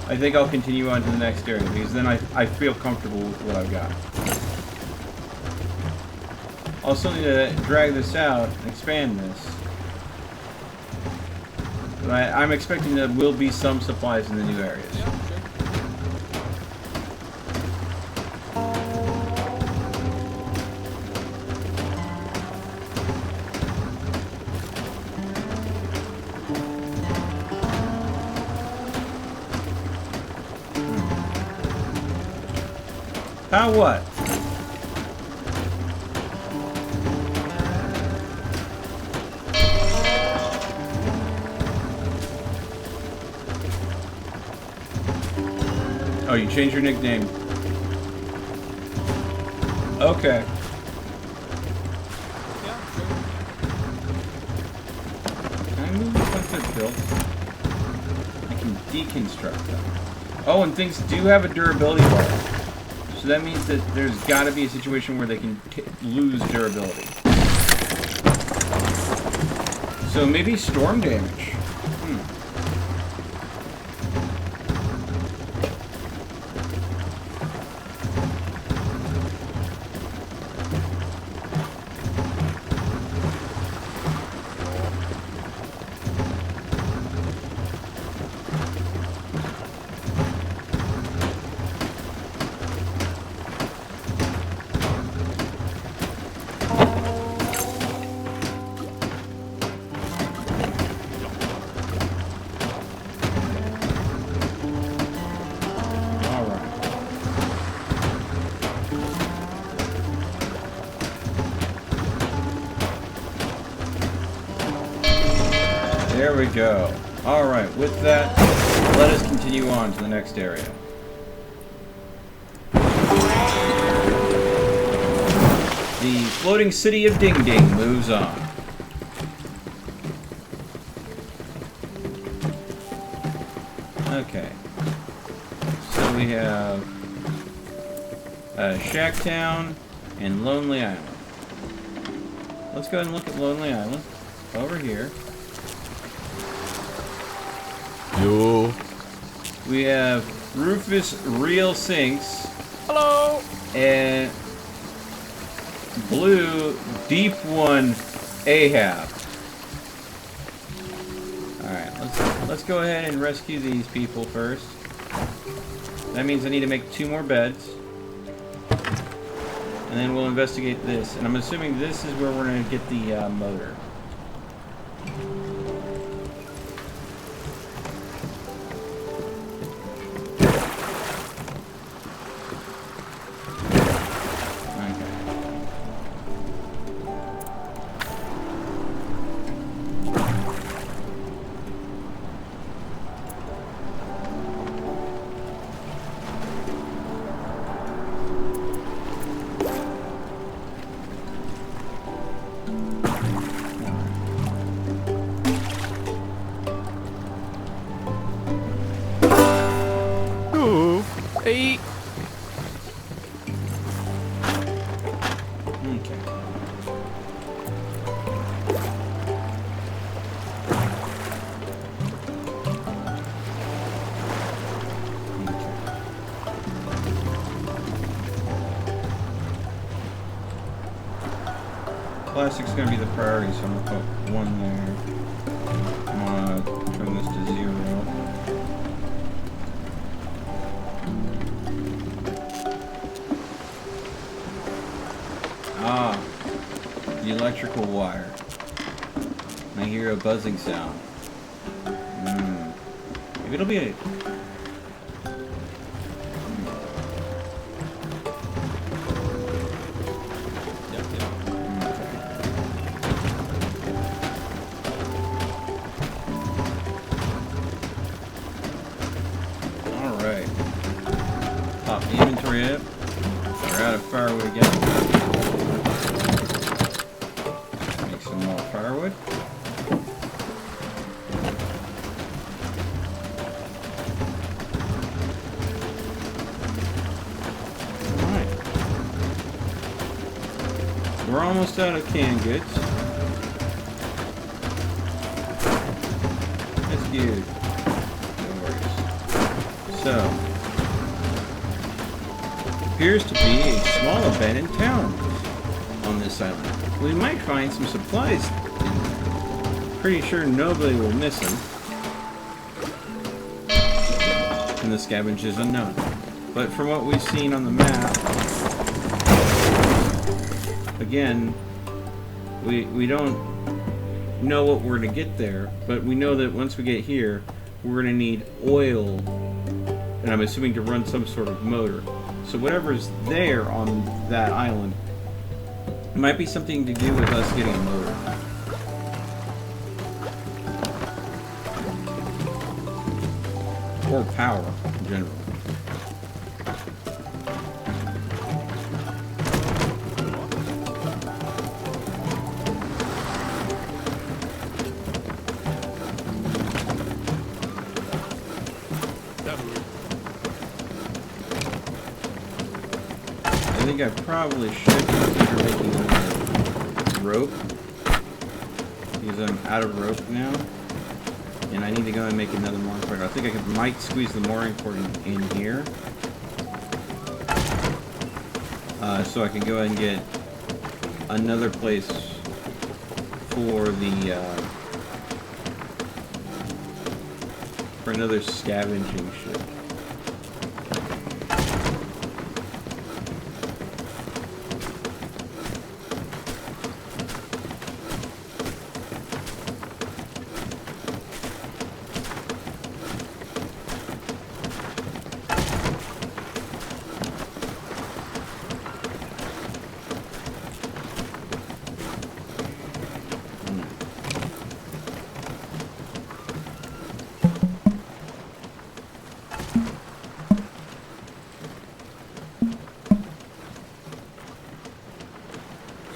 I think I'll continue on to the next area, because then I feel comfortable with what I've got. I'll still need to drag this out and expand this. But I'm expecting there will be some supplies in the new areas. Yeah, sure. How what? Oh, you changed your nickname. Okay. Yeah, sure. Can I move once they're built? I can deconstruct them. Oh, and things do have a durability bar. So that means that there's got to be a situation where they can lose durability. So maybe storm damage. There we go. Alright, with that, let us continue on to the next area. The floating city of Ding Ding moves on. Okay. So we have Shacktown and Lonely Island. Let's go ahead and look at Lonely Island. Over here. Yo. We have Rufus Real Sinks. Hello. And Blue Deep One Ahab. Alright, let's go ahead and rescue these people first. That means I need to make 2 more beds. And then we'll investigate this. And I'm assuming this is where we're going to get the motor. Hey. Okay. Plastic's gonna be the priority, so I'm gonna put 1 there. I'm gonna turn this to 0. Ah, the electrical wire. I hear a buzzing sound. Maybe it'll be a... Alright. Pop the inventory up. We're out of firewood again. Make some more firewood. Alright. We're almost out of canned goods. That's good. So, appears to be a small abandoned town on this island. We might find some supplies in there. Pretty sure nobody will miss them. And the scavenge is unknown. But from what we've seen on the map, again, we don't know what we're going to get there, but we know that once we get here, we're going to need oil, and I'm assuming to run some sort of motor. So whatever's there on that island might be something to do with us getting a motor. Or power, in general. I think I probably should consider making a rope, because I'm out of rope now, and I need to go and make another mooring cord. I think I might squeeze the mooring cord in here, so I can go ahead and get another place for the for another scavenging ship.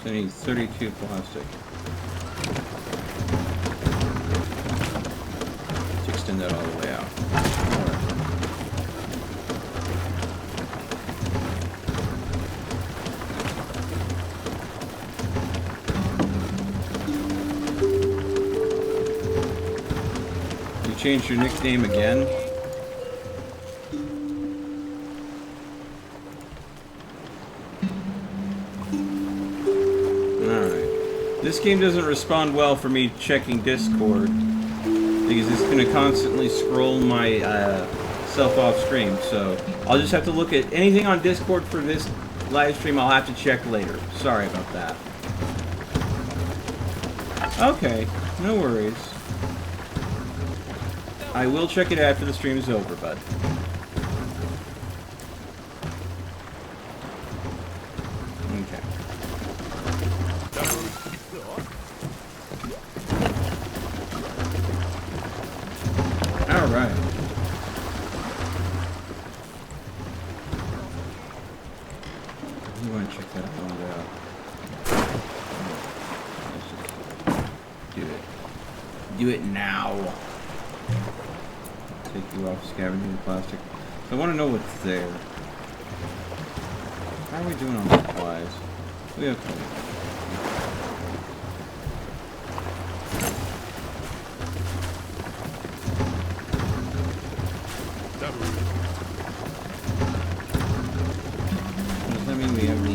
So I need 32 plastic to extend that all the way out. Alright. You changed your nickname again? This game doesn't respond well for me checking Discord, because it's going to constantly scroll my self off stream, so I'll just have to look at anything on Discord for this live stream. I'll have to check later. Sorry about that. Okay, no worries. I will check it after the stream is over, bud. Okay. Alright. You want to check that one out. Let's just do it. Do it now. Take you off scavenging the plastic. So I want to know what's there. How are we doing on supplies? We okay. Does that mean we have the,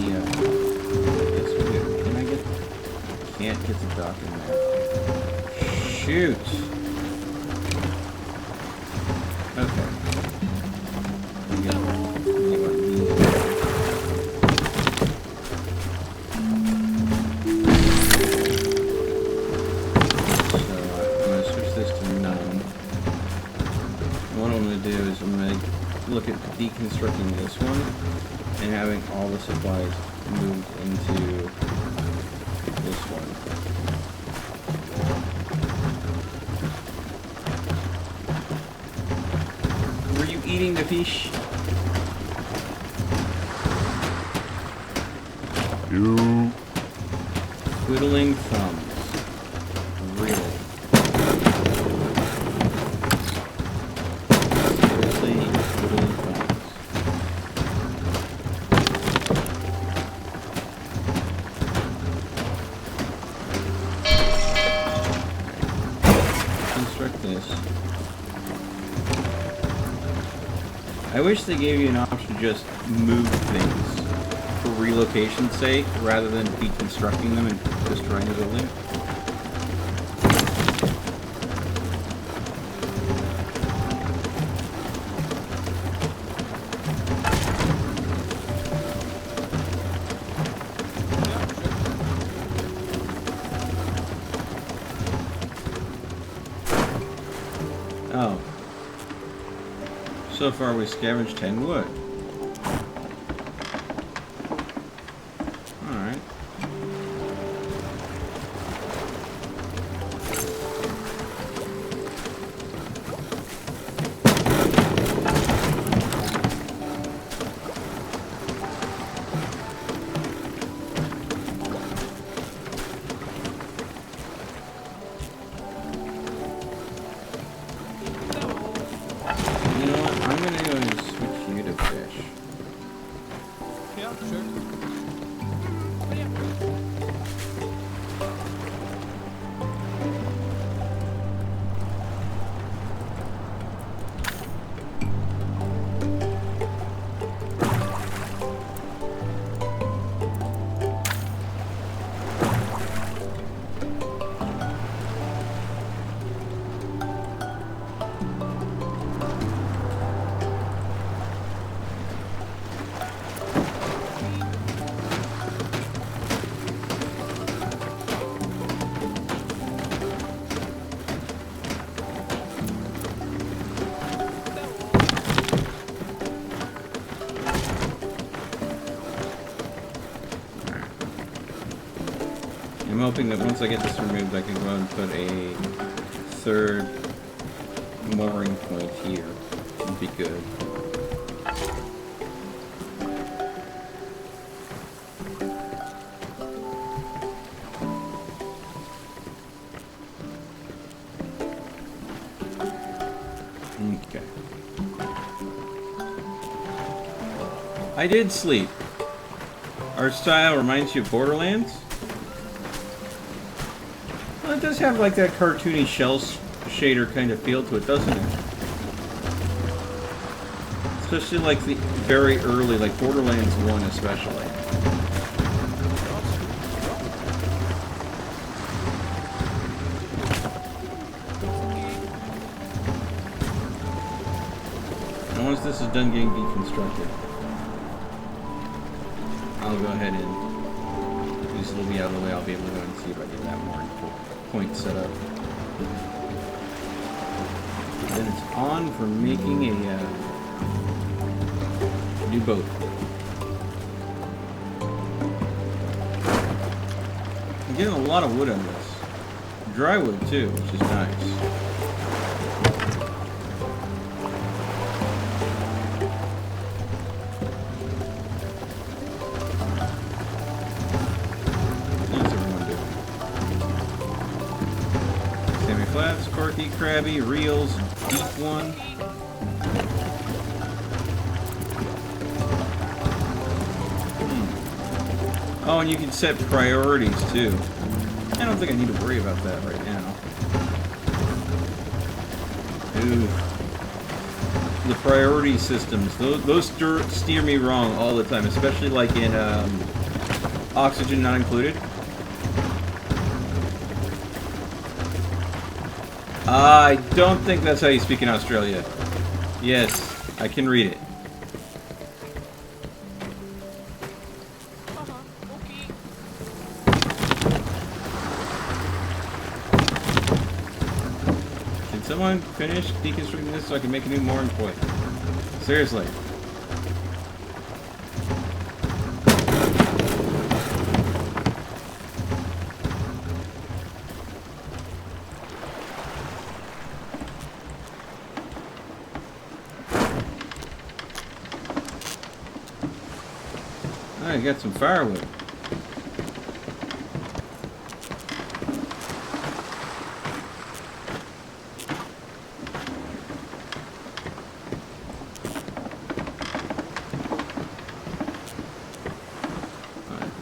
yes we do. Can I get get the dock in there. Shoot. Okay. Look at deconstructing this one and having all the supplies moved into this one. Were you eating the fish? You. Twiddling thumbs. Really? I wish they gave you an option to just move things for relocation's sake, rather than deconstructing them and destroying the building. Oh. So far we scavenged 10 wood. Alright. I'm hoping that once I get this removed, I can go and put a third mooring point here. Would be good. Okay. I did sleep. Our style reminds you of Borderlands? Well, it does have like that cartoony shell shader kind of feel to it, doesn't it? Especially like the very early, like Borderlands 1 especially. And once this is done getting deconstructed, I'll go ahead and use a little bit out of the way. I'll be able to go and see if I get that more point set up. Then it's on for making a new boat. I'm getting a lot of wood on this. Dry wood too, which is nice. Flats, corky, crabby, reels, deep one. Oh, and you can set priorities too. I don't think I need to worry about that right now. Ooh. The priority systems, those steer me wrong all the time, especially like in Oxygen Not Included. I don't think that's how you speak in Australia. Yes, I can read it. Okay. Can someone finish deconstructing this so I can make a new mooring point? Seriously. I got some firewood.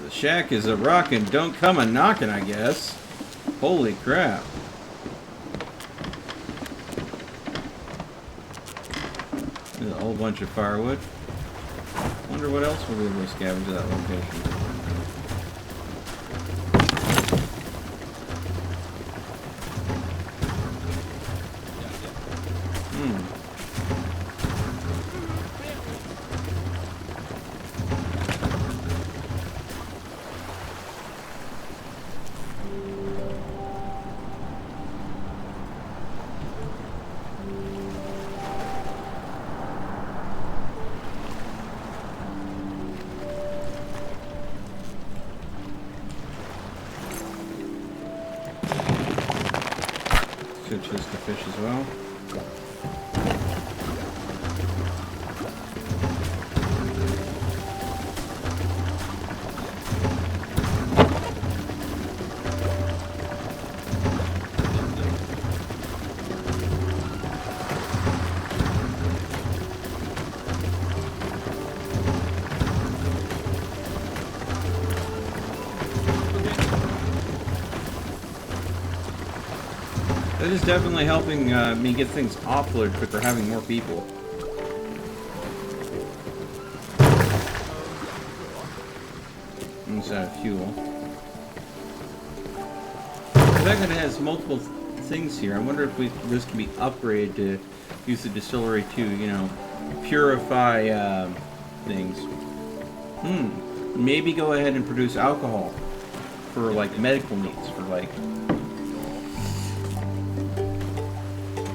The shack is a rockin', don't come a knockin', I guess. Holy crap. There's a whole bunch of firewood. Wonder what else we'll be able to scavenge at that location. Should chase the fish as well. That is definitely helping me get things offloaded quicker, having more people. Instead of fuel. The fact that it has multiple things here, I wonder if this can be upgraded to use the distillery to, you know, purify things. Maybe go ahead and produce alcohol for, like, medical needs, for, like...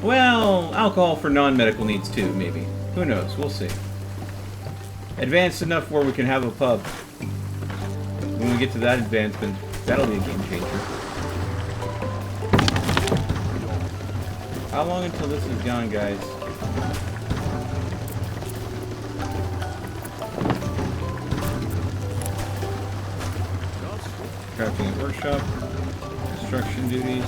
Well, alcohol for non-medical needs too, maybe. Who knows? We'll see. Advanced enough where we can have a pub. When we get to that advancement, that'll be a game changer. How long until this is gone, guys? Crafting at workshop. Construction duties.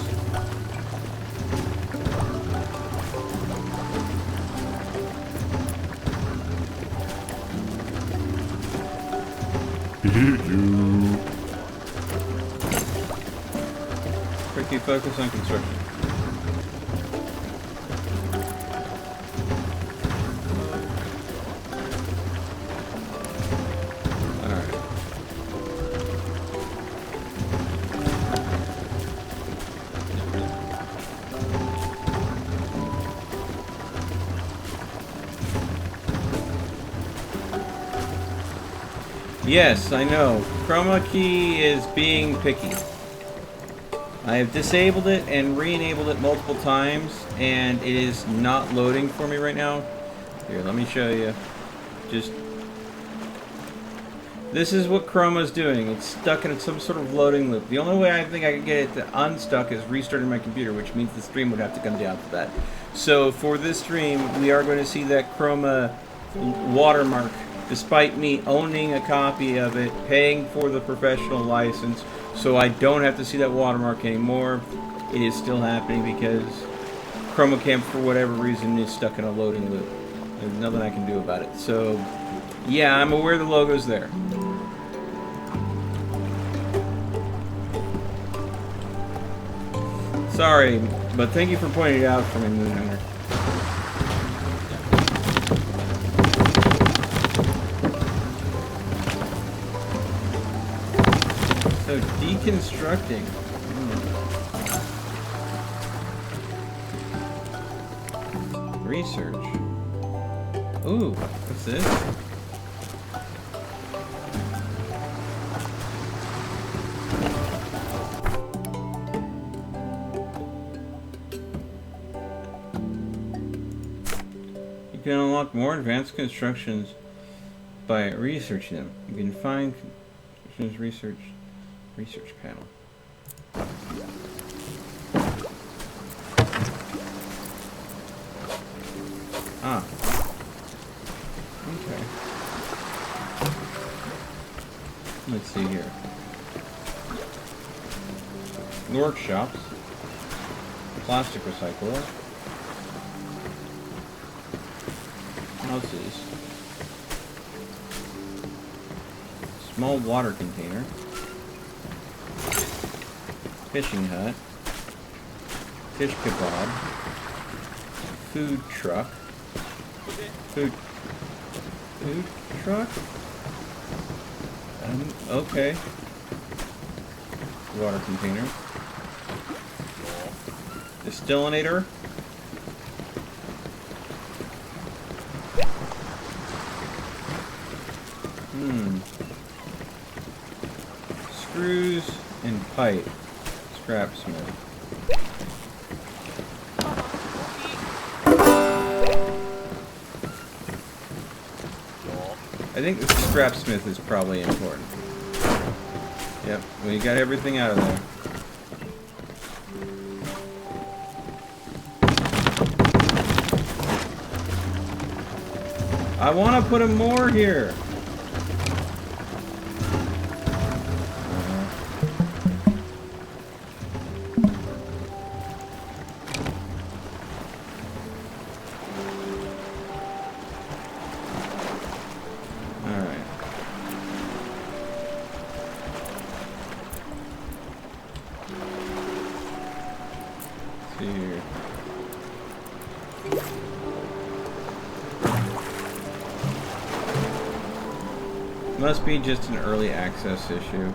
Quickly focus on construction. Alright. Yes, I know. Chroma key is being picky. I have disabled it and re-enabled it multiple times, and it is not loading for me right now. Here, let me show you. Just... This is what Chroma's doing. It's stuck in some sort of loading loop. The only way I think I can get it to unstuck is restarting my computer, which means the stream would have to come down to that. So for this stream, we are going to see that Chroma watermark. Despite me owning a copy of it, paying for the professional license, so I don't have to see that watermark anymore, it is still happening because Chroma Camp, for whatever reason, is stuck in a loading loop. There's nothing I can do about it. So, yeah, I'm aware the logo's there. Sorry, but thank you for pointing it out for me, Moon Hunter. So, deconstructing. research. Ooh, what's this? You can unlock more advanced constructions by researching them. You can find constructions research panel. Ah. Okay. Let's see here. Workshops. Plastic recycler. Houses. Small water container. Fishing hut. Fish kebab. Food truck. Food truck? Okay. Water container. Distillinator. Screws and pipe. Scrapsmith. I think the scrapsmith is probably important. Yep, we got everything out of there. I want to put more here. Here. Must be just an early access issue.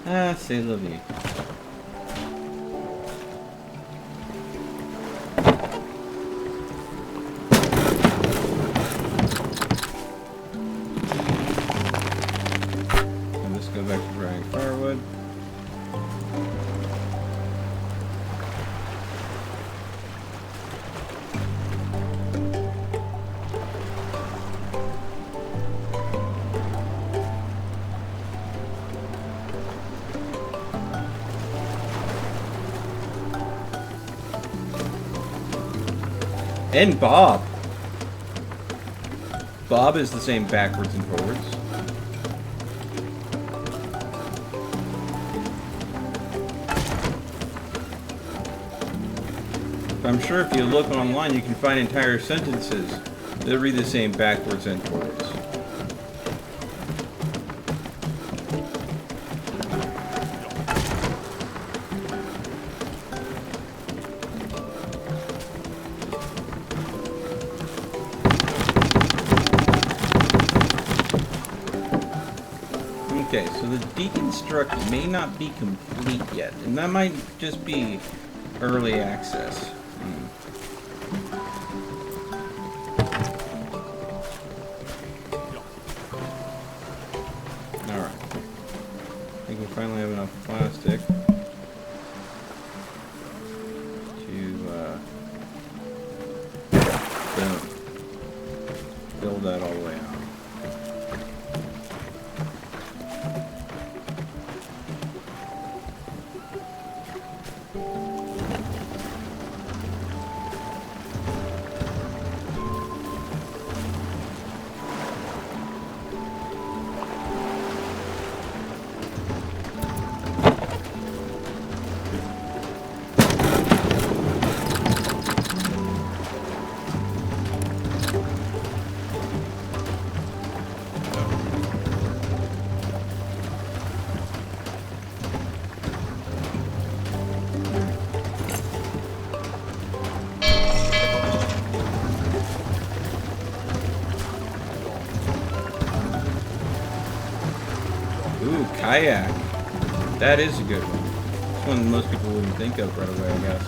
Ah, c'est la vie. Let's go back to drying firewood. And Bob. Bob is the same backwards and forwards. I'm sure if you look online, you can find entire sentences that read the same backwards and forwards. Okay, so the deconstruct may not be complete yet, and that might just be early access. Alright. I think we finally have enough plastic to fill that all the way out. Kayak. That is a good one. It's one most people wouldn't think of right away, I guess.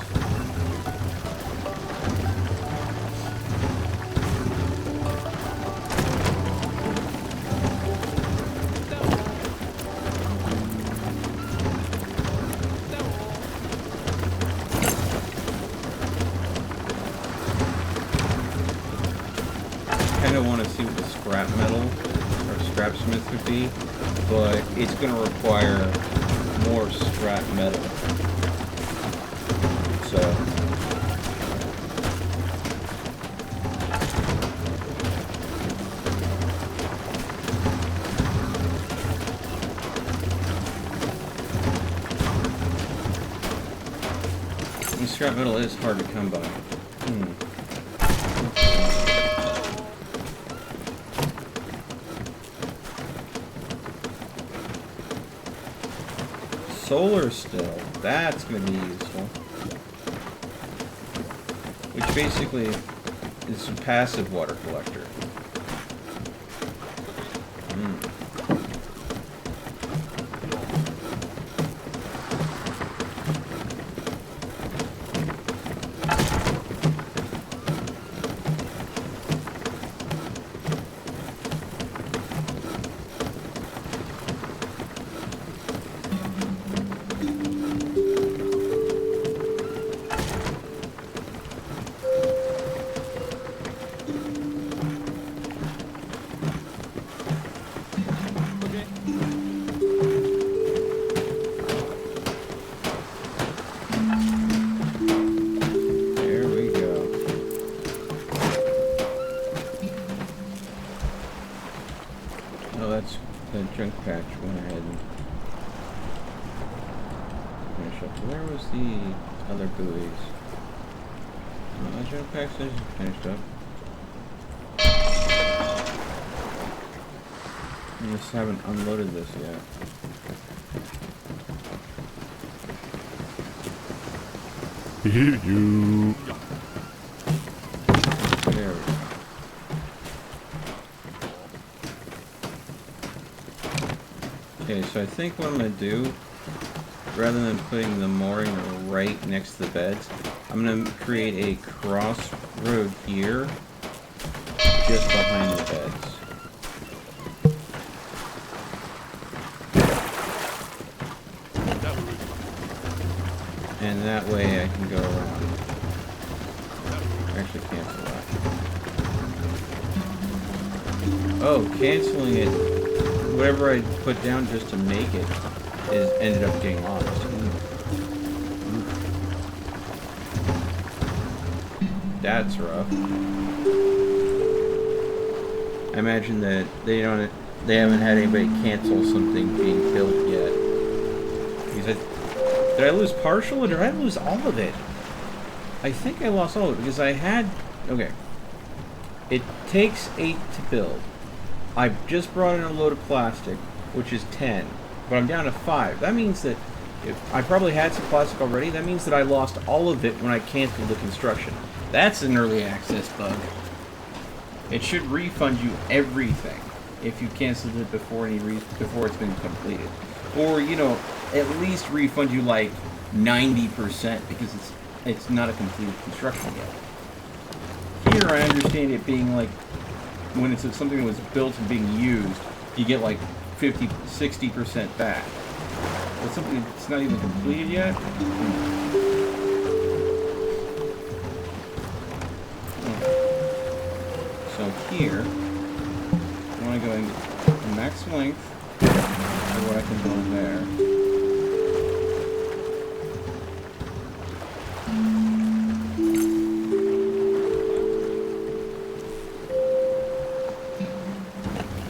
I kind of want to see what the scrap metal or scrap smith would be, but it's going to require more scrap metal. So and scrap metal is hard to come by. Solar still, that's going to be useful. Which basically is a passive water collector. Junk patch went ahead and finish up. Where was the other buoys? Junk patch is finished up. I just haven't unloaded this yet. You. There we go. Okay, so I think what I'm going to do, rather than putting the mooring right next to the beds, I'm going to create a crossroad here, just behind the beds. And that way I can go around. Actually cancel that. Oh, canceling it. Whatever I put down just to make it is ended up getting lost. That's rough. I imagine that they haven't had anybody cancel something being built yet. Because did I lose partial or did I lose all of it? I think I lost all of it because I had... Okay. It takes 8 to build. I just brought in a load of plastic, which is 10, but I'm down to 5. That means that if I probably had some plastic already. That means that I lost all of it when I canceled the construction. That's an early access bug. It should refund you everything if you canceled it before it's been completed, or at least refund you like 90% because it's not a completed construction yet. Here I understand it being like, when it's something that was built and being used, you get like 50, 60% back. But something that's not even completed yet? So here, I want to go and get max length for what I can build there.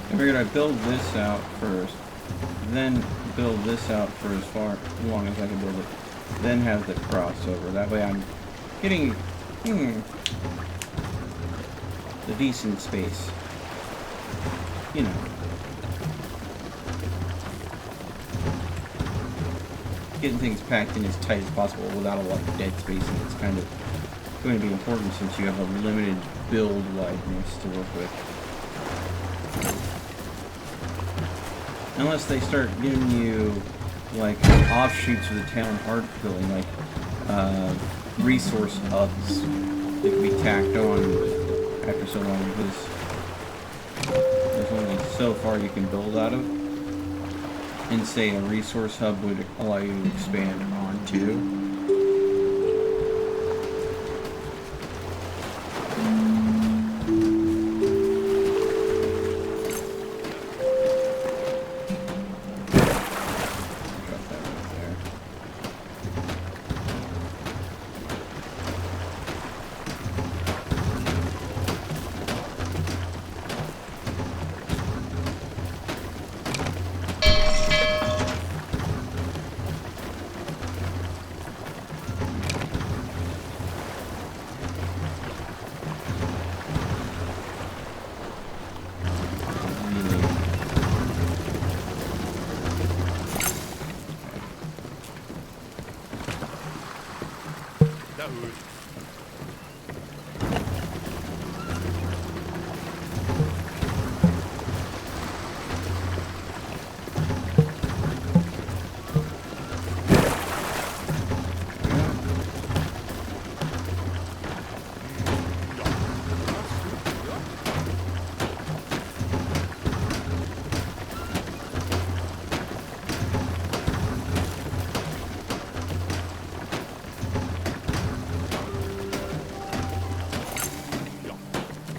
I figured I'd build this out first, then build this out for as far long as I can build it, then have the crossover. That way I'm getting the decent space. Getting things packed in as tight as possible without a lot of dead space, and it's kind of going to be important since you have a limited build wideness to work with. Unless they start giving you, like, offshoots of the town heart filling, like, resource hubs that can be tacked on after so long, because there's only so far you can build out of. And say a resource hub would allow you to expand onto.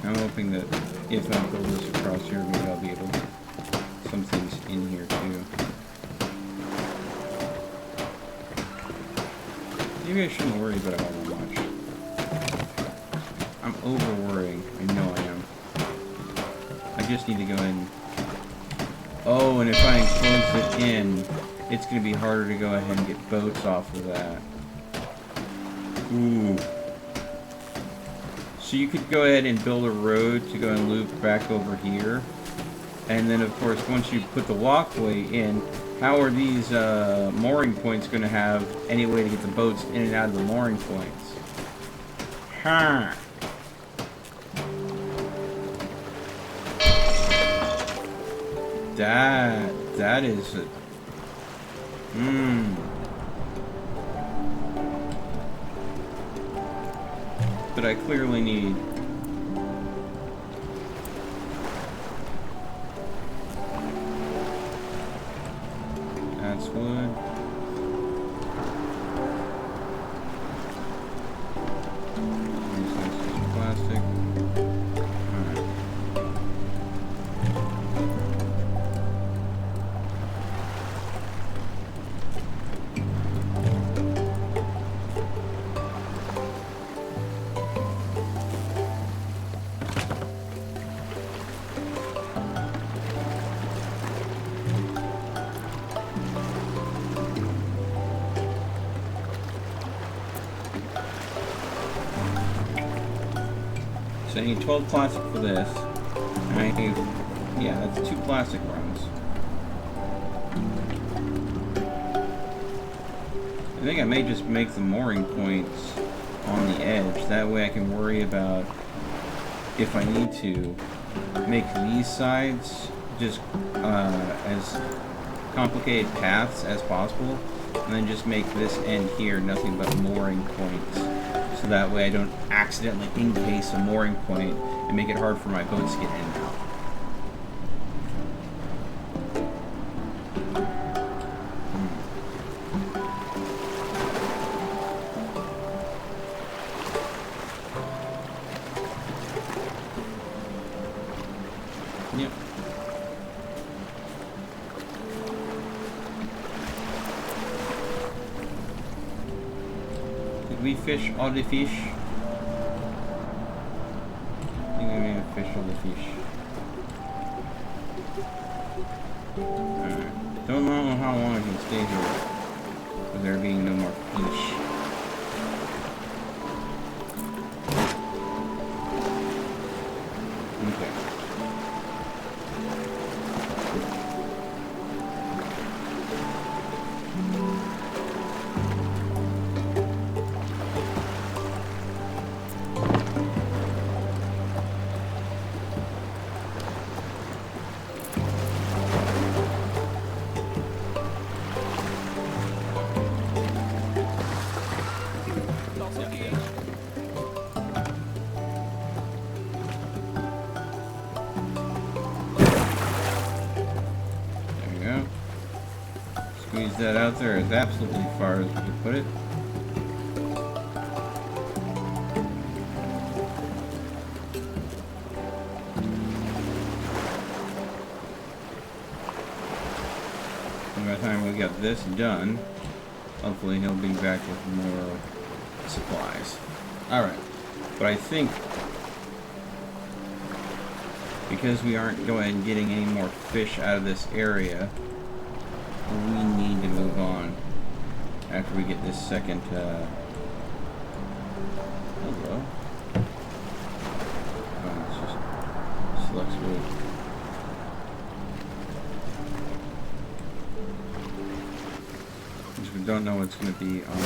I'm hoping that if I build this across here, maybe I'll be able to some things in here too. Maybe I shouldn't worry about it all that much. I'm over worrying. I know I am. I just need to go in. Oh, and if I enclose it in, it's going to be harder to go ahead and get boats off of that. Ooh. So you could go ahead and build a road to go and loop back over here. And then, of course, once you put the walkway in, how are these mooring points going to have any way to get the boats in and out of the mooring points? Huh. That is a... But I clearly need... That's wood. This is plastic. Alright. So I need 12 plastic for this. And I need, yeah, that's 2 plastic runs. I think I may just make the mooring points on the edge. That way I can worry about, if I need to, make these sides just as complicated paths as possible. And then just make this end here nothing but mooring points. So that way I don't accidentally encase a mooring point and make it hard for my boats to get in and out. Yep. Did we fish all the fish? I think we may have fished all the fish. Alright. Don't know how long I can stay here with there being no more fish. Okay. Is that out there as absolutely far as we can put it? And by the time we got this done, hopefully he'll be back with more supplies. Alright, but I think because we aren't going and getting any more fish out of this area, we need to move on after we get this second, hello. Oh, it's just selects wood. Because we don't know what's going to be on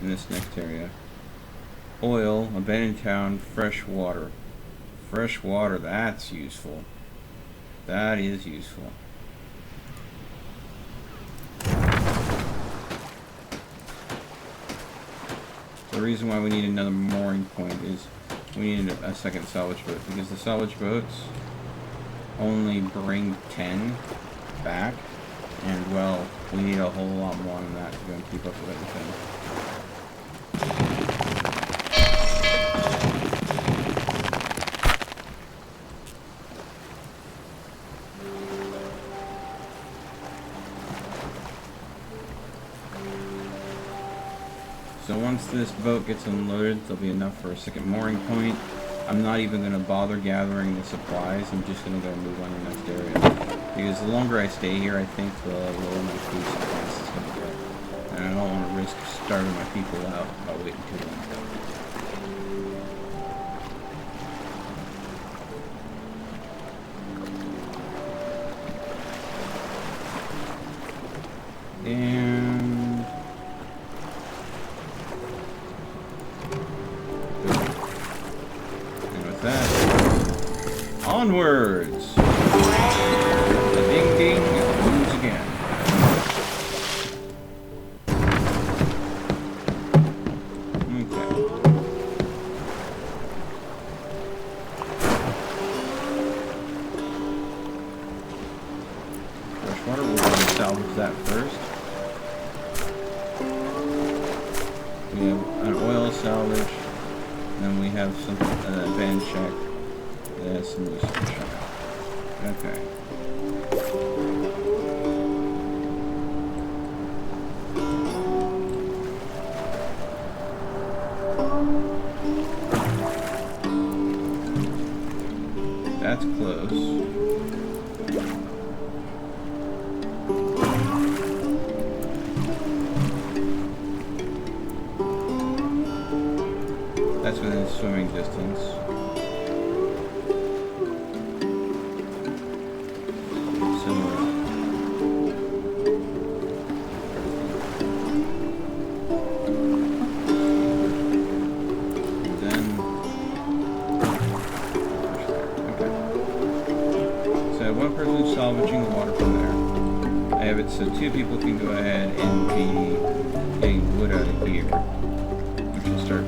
in this next area. Oil, abandoned town, fresh water. Fresh water, that's useful. That is useful. The reason why we need another mooring point is we need a second salvage boat, because the salvage boats only bring 10 back, and well, we need a whole lot more than that to go and keep up with everything. So once this boat gets unloaded, there'll be enough for a second mooring point. I'm not even going to bother gathering the supplies. I'm just going to go move on to the next area. Because the longer I stay here, I think the lower my food supplies is going to get. And I don't want to risk starving my people out by waiting too long. And with that, onwards! The ding ding moves again. Okay. Freshwater, we're going to salvage that first. We have an oil salvage, and then we have some van check. That's some useful check. Okay. That's close. That's within swimming distance. So then okay. So one person salvaging the water from there. I have it so two people can go ahead and be getting wood out of here, which will start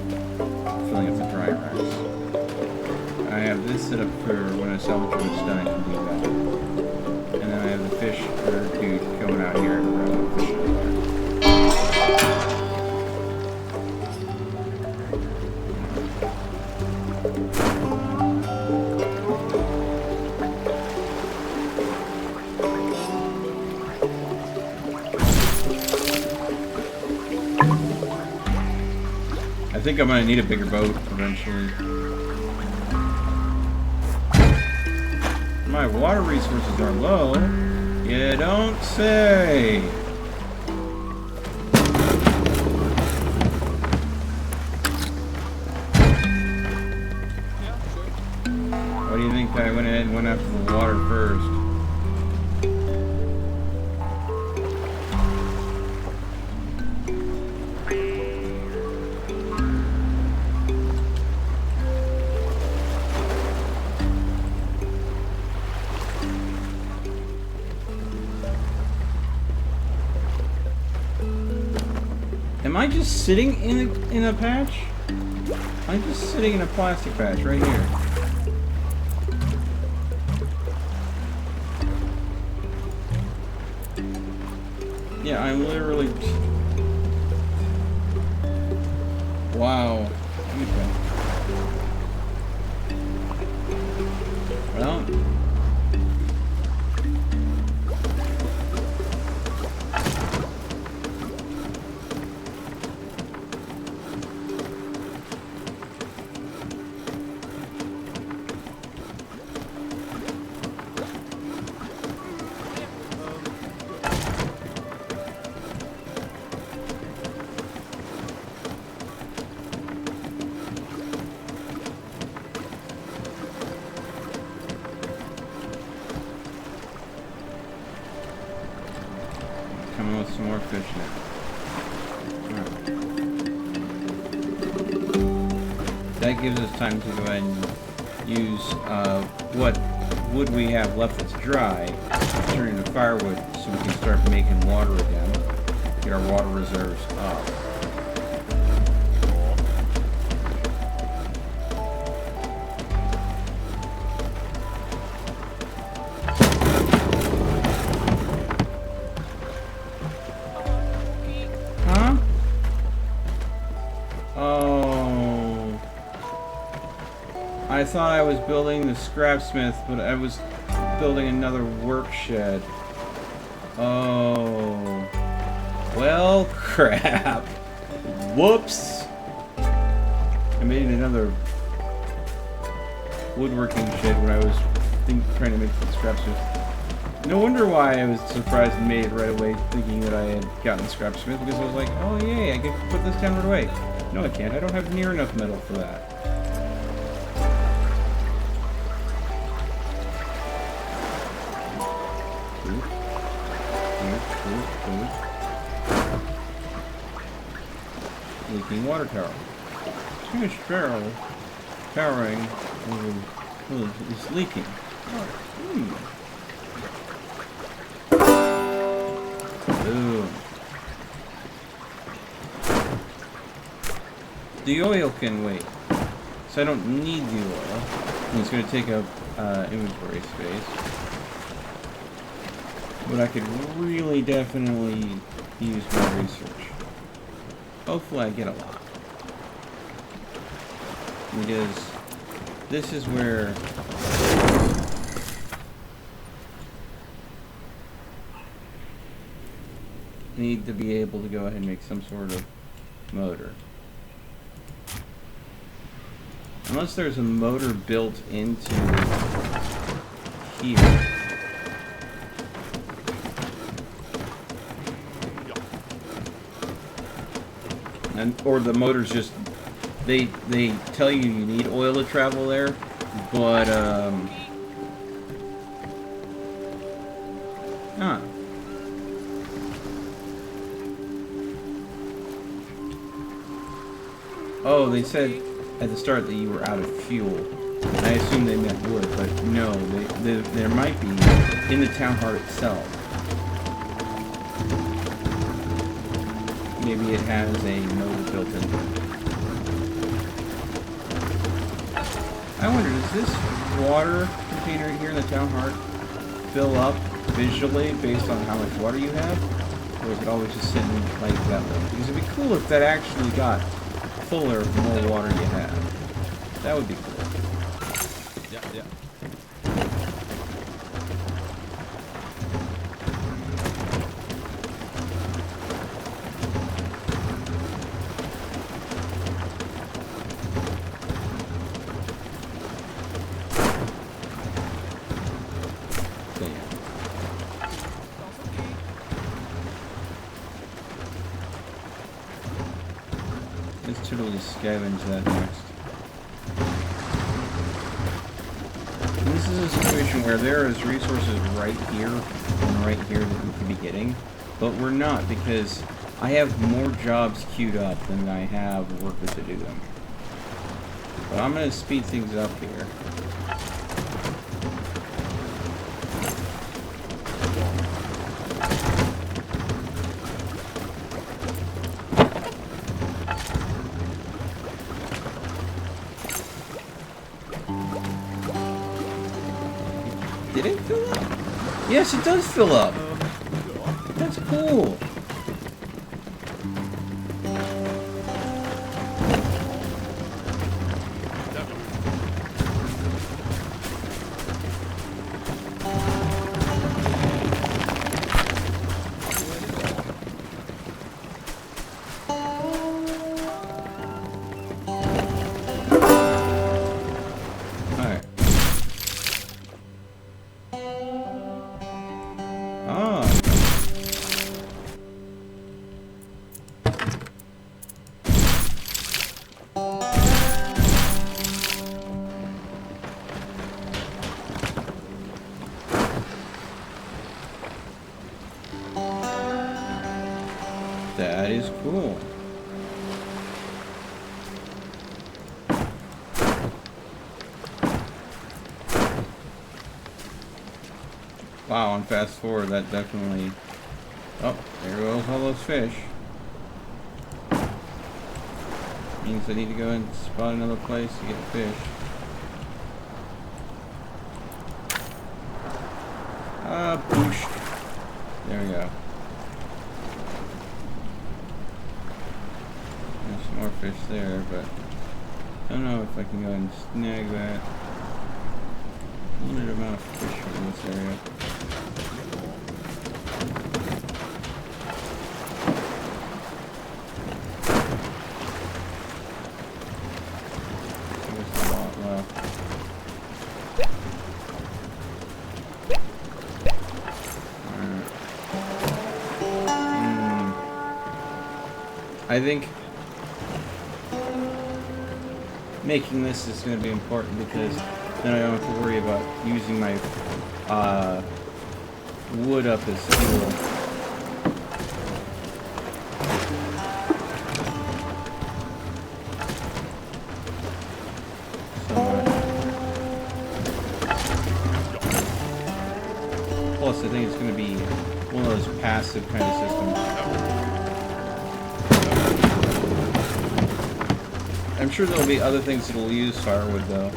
filling up the dry racks. I have this set up for when a salvage is done, I can do that. And then I have the fish or dude going out here and grab the fish out there. I think I'm gonna need a bigger boat eventually. My water resources are low. You don't say. What do you think I went ahead and went after the water first? Am I just sitting in a patch? I'm just sitting in a plastic patch right here. Yeah, I'm literally... Wow. Okay. Well... Coming with some more fish now. Alright. That gives us time to go ahead and use what wood we have left that's dry, turn into firewood so we can start making water again. Get our water reserves up. I thought I was building the scrapsmith, but I was building another work shed. Oh. Well, crap. Whoops. I made another woodworking shed when I was trying to make the scrapsmith. No wonder why I was surprised and made it right away, thinking that I had gotten the scrapsmith, because I was like, oh yay, I can put this down right away. No, I can't. I don't have near enough metal for that. Leaking water tower. Too much powering is leaking. Boom. The oil can wait, so I don't need the oil. And it's going to take up inventory space. But I could really definitely use more research. Hopefully I get a lot. Because this is where I need to be able to go ahead and make some sort of motor. Unless there's a motor built into here. Or the motors just, they tell you need oil to travel there, but, Oh, they said at the start that you were out of fuel. I assume they meant wood, but no, there might be in the town heart itself. Maybe it has a motor built into it. I wonder, does this water container here in the town heart fill up visually based on how much water you have? Or is it always just sitting like that way? Because it'd be cool if that actually got fuller the more water you have. That would be cool. Yeah. Let's totally scavenge that next. And this is a situation where there is resources right here and right here that we could be getting, but we're not because I have more jobs queued up than I have workers to do them. But I'm going to speed things up here. Did it fill up? Yes, it does fill up. That's cool. That is cool. Wow, on fast forward, that definitely... Oh, there goes all those fish. Means I need to go and spot another place to get fish. Boosh. There we go. There's some more fish there, but I don't know if I can go and snag that. Limited amount of fish in this area. There's a lot left. I think making this is going to be important because then I don't have to worry about using my wood up as fuel. Plus, I think it's going to be one of those passive kind of systems. I'm sure there'll be other things that'll use firewood, though.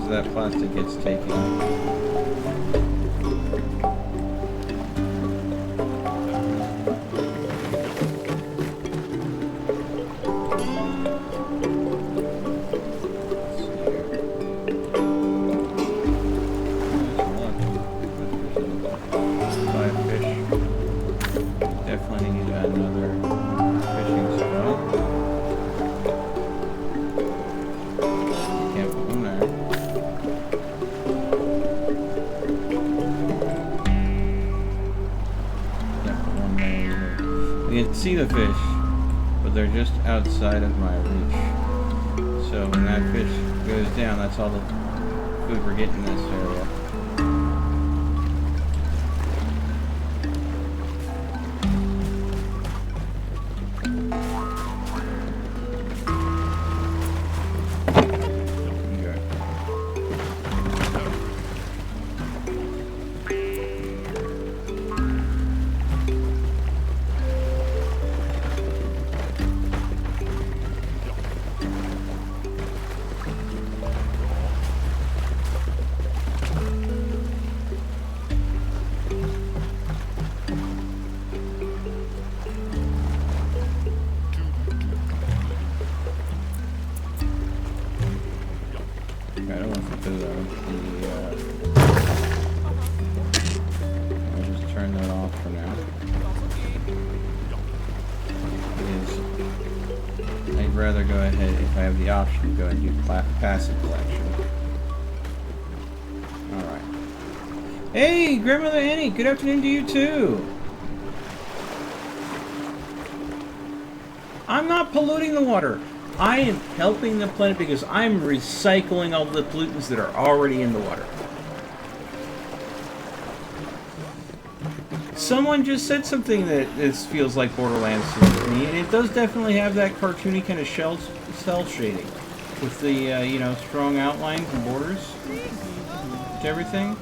That plastic gets taken out. Definitely need to add another fishing spot. Can't put one there. You can see the fish, but they're just outside of my reach. So when that fish goes down, that's all the food we're getting in this area. I'll just turn that off for now. I'd rather go ahead, if I have the option, go and do passive collection. Alright. Hey, Grandmother Annie, good afternoon to you too! I'm not polluting the water. I am helping the planet because I'm recycling all the pollutants that are already in the water. Someone just said something that this feels like Borderlands to me, and it does definitely have that cartoony kind of cell shading with the, you know, strong outlines and borders to everything.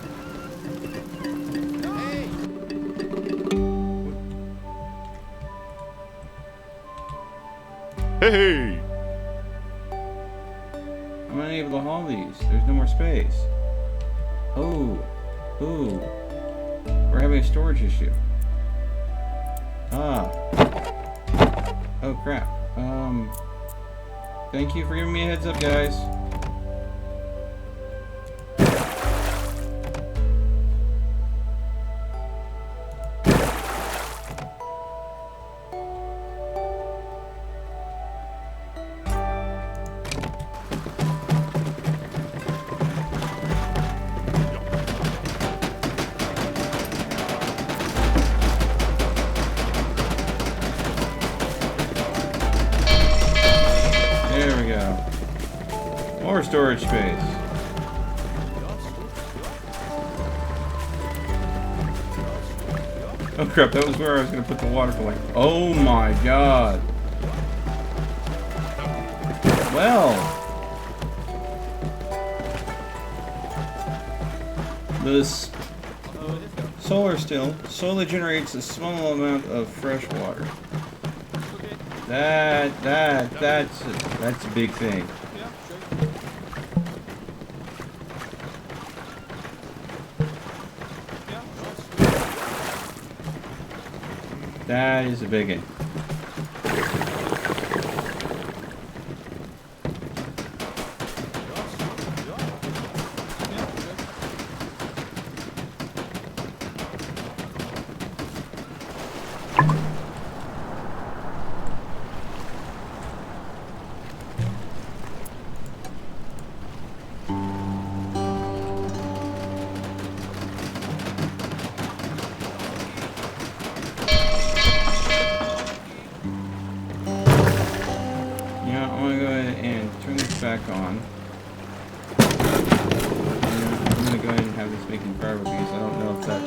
Hey! I'm unable to haul these. There's no more space. Oh. Ooh. We're having a storage issue. Ah. Oh, crap. Thank you for giving me a heads up, guys. More storage space. Oh crap, that was where I was going to put the water collector. Oh my god. Well. This solar still slowly generates a small amount of fresh water. That's a big thing. That is a big one. Back on. I'm gonna go ahead and have this making forever because I don't know if that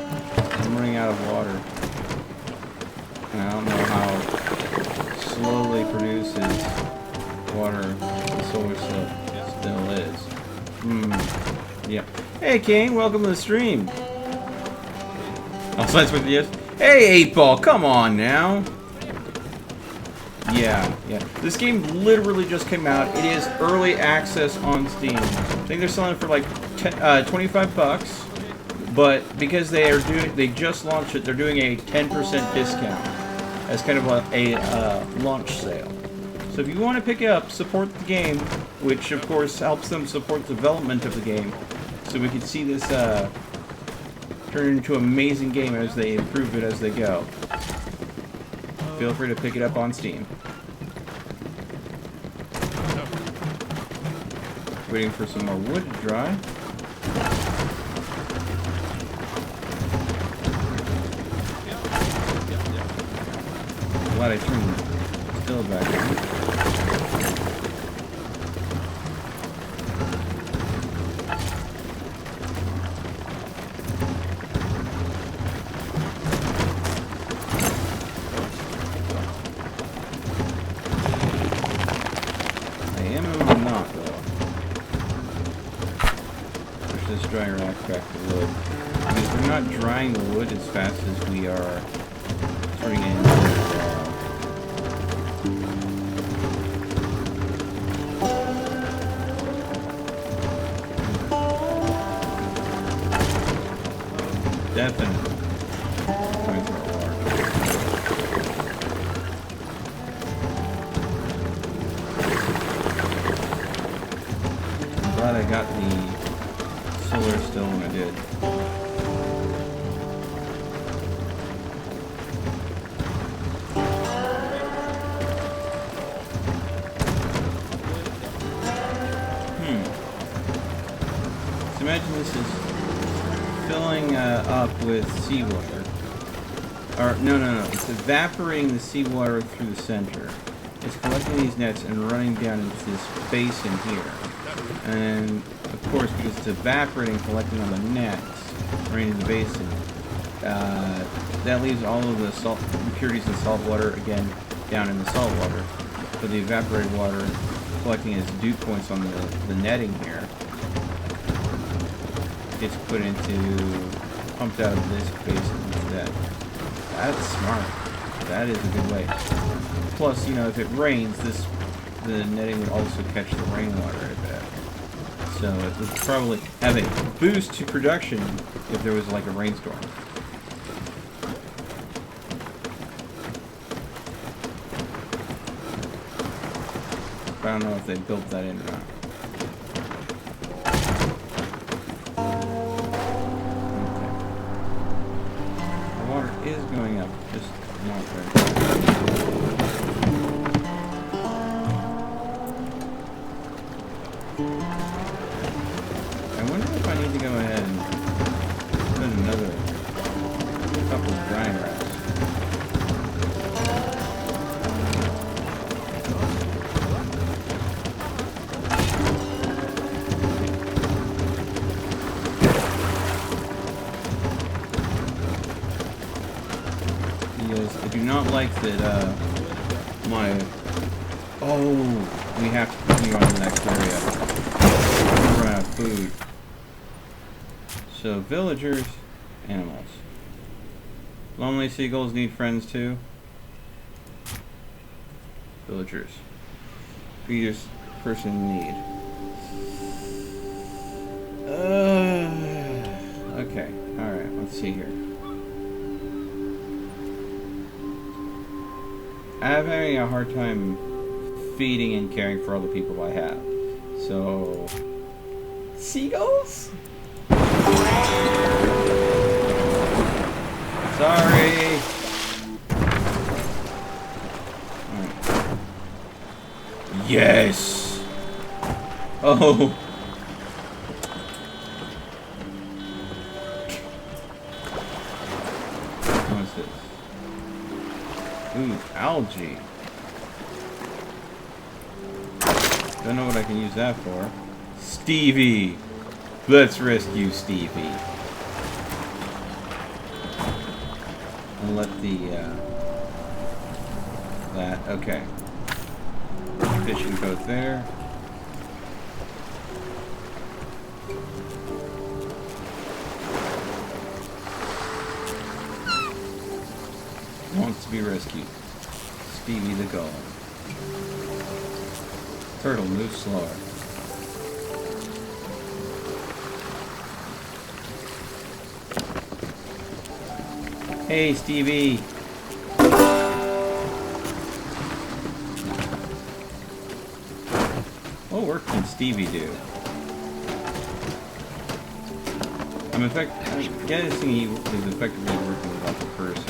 I'm running out of water. And I don't know how slowly produces water the solar still is. Yep. Hey King, welcome to the stream. Oh, so that's with yes. Hey 8-Ball, come on now. Yeah. This game literally just came out. It is early access on Steam. I think they're selling it for like 25 bucks. But because they just launched it, they're doing a 10% discount as kind of a launch sale. So if you want to pick it up, support the game, which of course helps them support the development of the game, so we can see this turn into an amazing game as they improve it as they go. Feel free to pick it up on Steam. Waiting for some more wood to dry. Glad I turned the still back on. Drying rack back to wood. Because we're not drying the wood as fast as we are turning it into definitely trying to throw water. I'm glad I got the solar still when I did. So imagine this is filling up with seawater. Or, no. It's evaporating the seawater through the center. It's collecting these nets and running down into this basin here. And, of course, because it's evaporating, collecting on the nets, running into the basin, that leaves all of the salt impurities in salt water, again, down in the salt water. So the evaporated water collecting as dew points on the netting here gets put pumped out of this basin instead. That's smart. That is a good way. Plus, if it rains, the netting would also catch the rainwater, I bet. So it would probably have a boost to production if there was like a rainstorm. But I don't know if they built that in or not. Is going up, just not very fast. I wonder if I need to go ahead and put another couple of drying racks. I do not like that, we have to continue on to the next area. We run out of food. So, villagers, animals. Lonely seagulls need friends too. Villagers. Greatest person in need. Okay, alright, let's see here. I'm having a hard time feeding and caring for all the people I have. So, seagulls? Sorry. Right. Yes. Oh. What's this? Ooh, algae. Don't know what I can use that for. Stevie! Let's rescue Stevie. And let the, okay. Fishing boat there. Wants to be rescued. Stevie the gull. Turtle moves slower. Hey, Stevie. What work can Stevie do? I'm guessing he is effectively working without the person.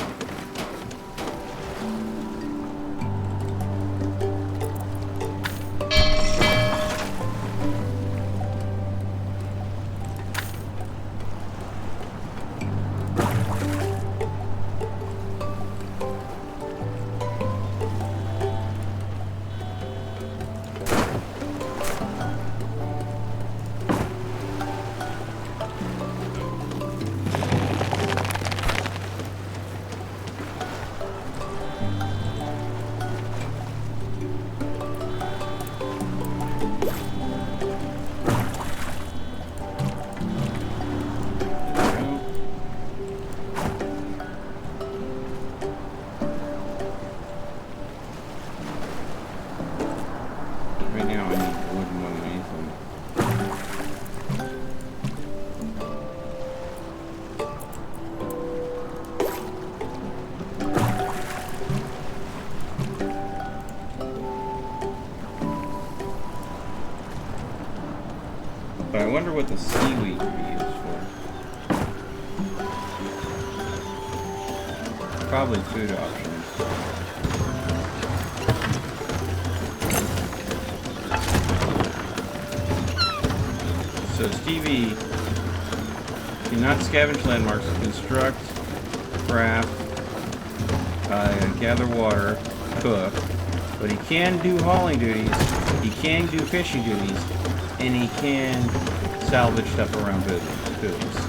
But I wonder what the seaweed could be used for. Probably food options. So Stevie cannot scavenge landmarks, construct, craft, gather water, cook, but he can do hauling duties, he can do fishing duties, and he can salvage stuff around booths,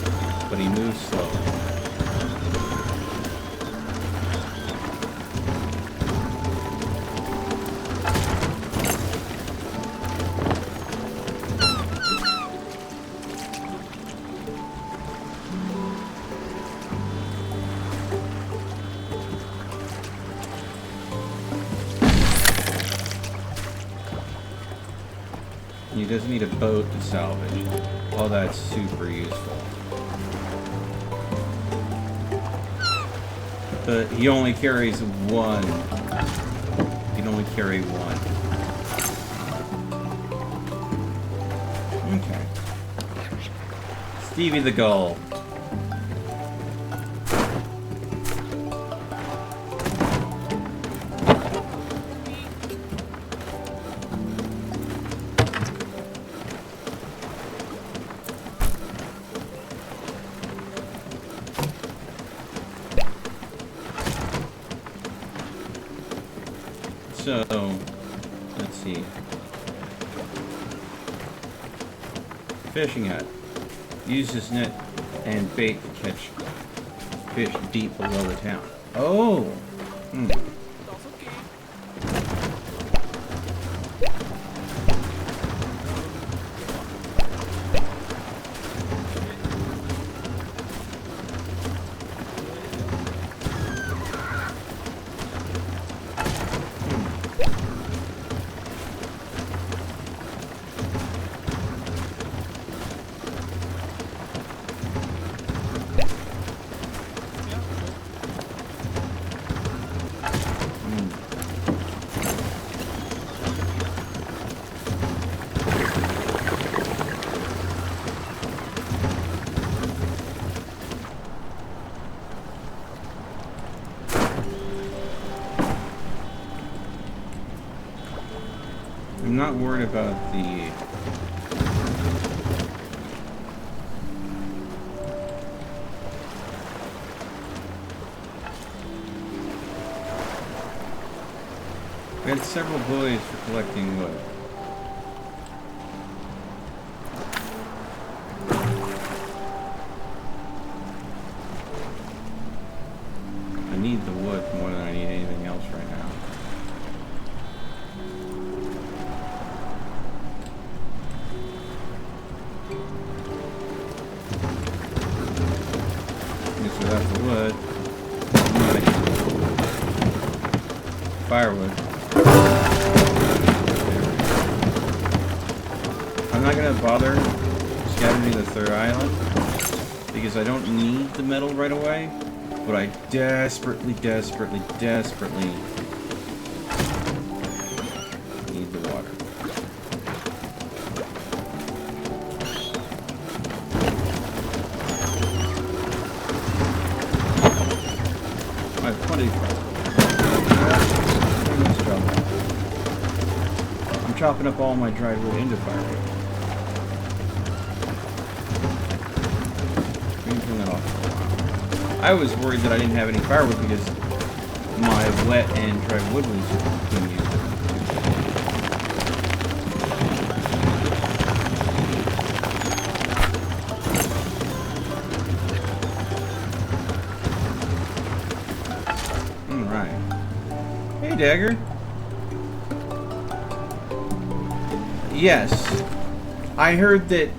but he moves slowly. He doesn't need a boat to salvage. Oh, that's super useful. But he only carries one. He can only carry one. Okay. Stevie the Gull. So, let's see. Fishing hut. Uses net and bait to catch fish deep below the town. Oh! Hmm. I'm not worried about the... We had several buoys for collecting wood. I need the wood more than I need anything else right now. So that's the wood. Firewood. I'm not gonna bother scavenging the third island because I don't need the metal right away, but I desperately need the water. I have plenty of firewood. I'm chopping up all my dried wood into firewood. We can turn that off for a while. I was worried that I didn't have any firewood because my wet and dried wood was being used. Alright. Hey, Dagger. Yes. I heard that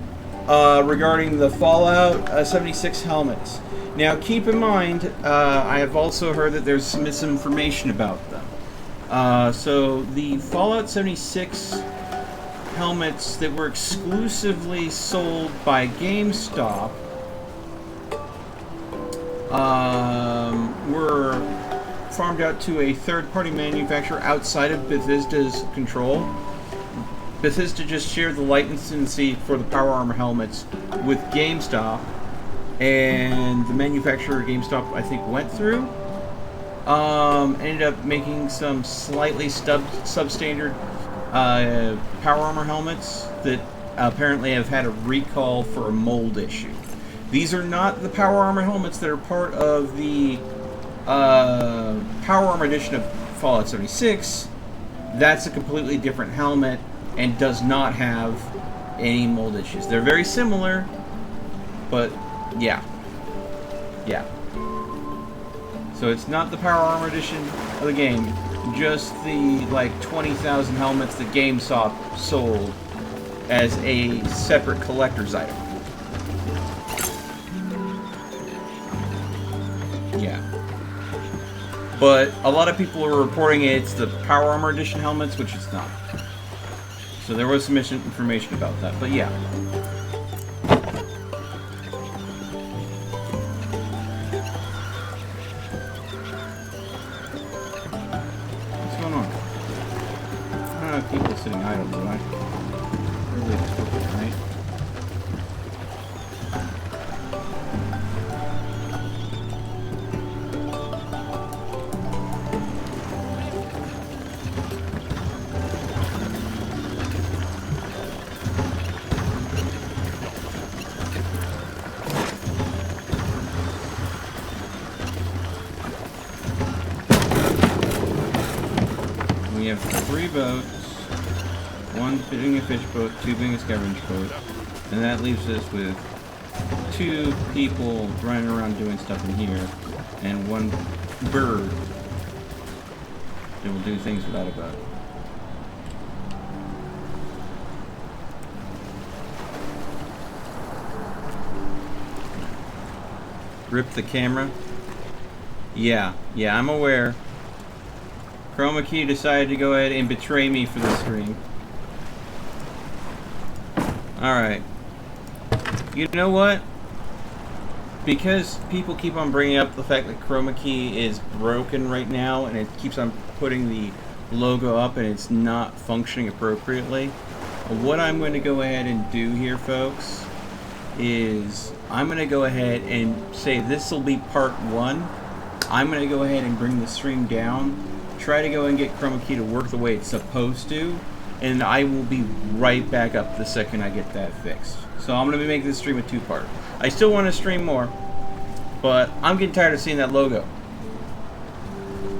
regarding the Fallout 76 helmets. Now, keep in mind, I have also heard that there's some misinformation about them. So, the Fallout 76 helmets that were exclusively sold by GameStop were farmed out to a third-party manufacturer outside of Bethesda's control. Bethesda just shared the licensing for the Power Armor helmets with GameStop, and the manufacturer GameStop, I think, went through. Ended up making some slightly substandard Power Armor helmets that apparently have had a recall for a mold issue. These are not the Power Armor helmets that are part of the Power Armor edition of Fallout 76. That's a completely different helmet and does not have any mold issues. They're very similar, but yeah. So it's not the Power Armor edition of the game, just the like 20,000 helmets that GameStop sold as a separate collector's item. Yeah. But a lot of people are reporting it's the Power Armor edition helmets, which it's not. So there was some misinformation about that, but yeah. What's going on? I don't have people sitting idle, do I? Really expected, right? We have 3 boats, 1 being a fish boat, 2 being a scavenge boat, and that leaves us with 2 people running around doing stuff in here, and 1 bird that will do things without a boat. Rip the camera? Yeah, I'm aware. Chroma Key decided to go ahead and betray me for the stream. Alright. You know what? Because people keep on bringing up the fact that Chroma Key is broken right now, and it keeps on putting the logo up and it's not functioning appropriately, what I'm going to go ahead and do here, folks, is I'm going to go ahead and say this will be part 1. I'm going to go ahead and bring the stream down, try to go and get Chroma Key to work the way it's supposed to, and I will be right back up the second I get that fixed. So I'm going to be making this stream a 2-part. I still want to stream more, but I'm getting tired of seeing that logo.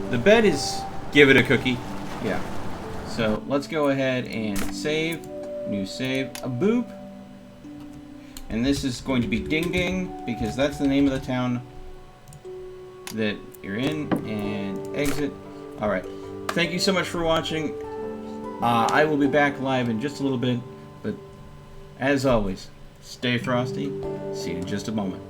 The bed is give it a cookie. Yeah. So let's go ahead and save. New save. A boop. And this is going to be Ding Ding, because that's the name of the town that you're in. And exit. Alright. Thank you so much for watching. I will be back live in just a little bit. But as always, stay frosty. See you in just a moment.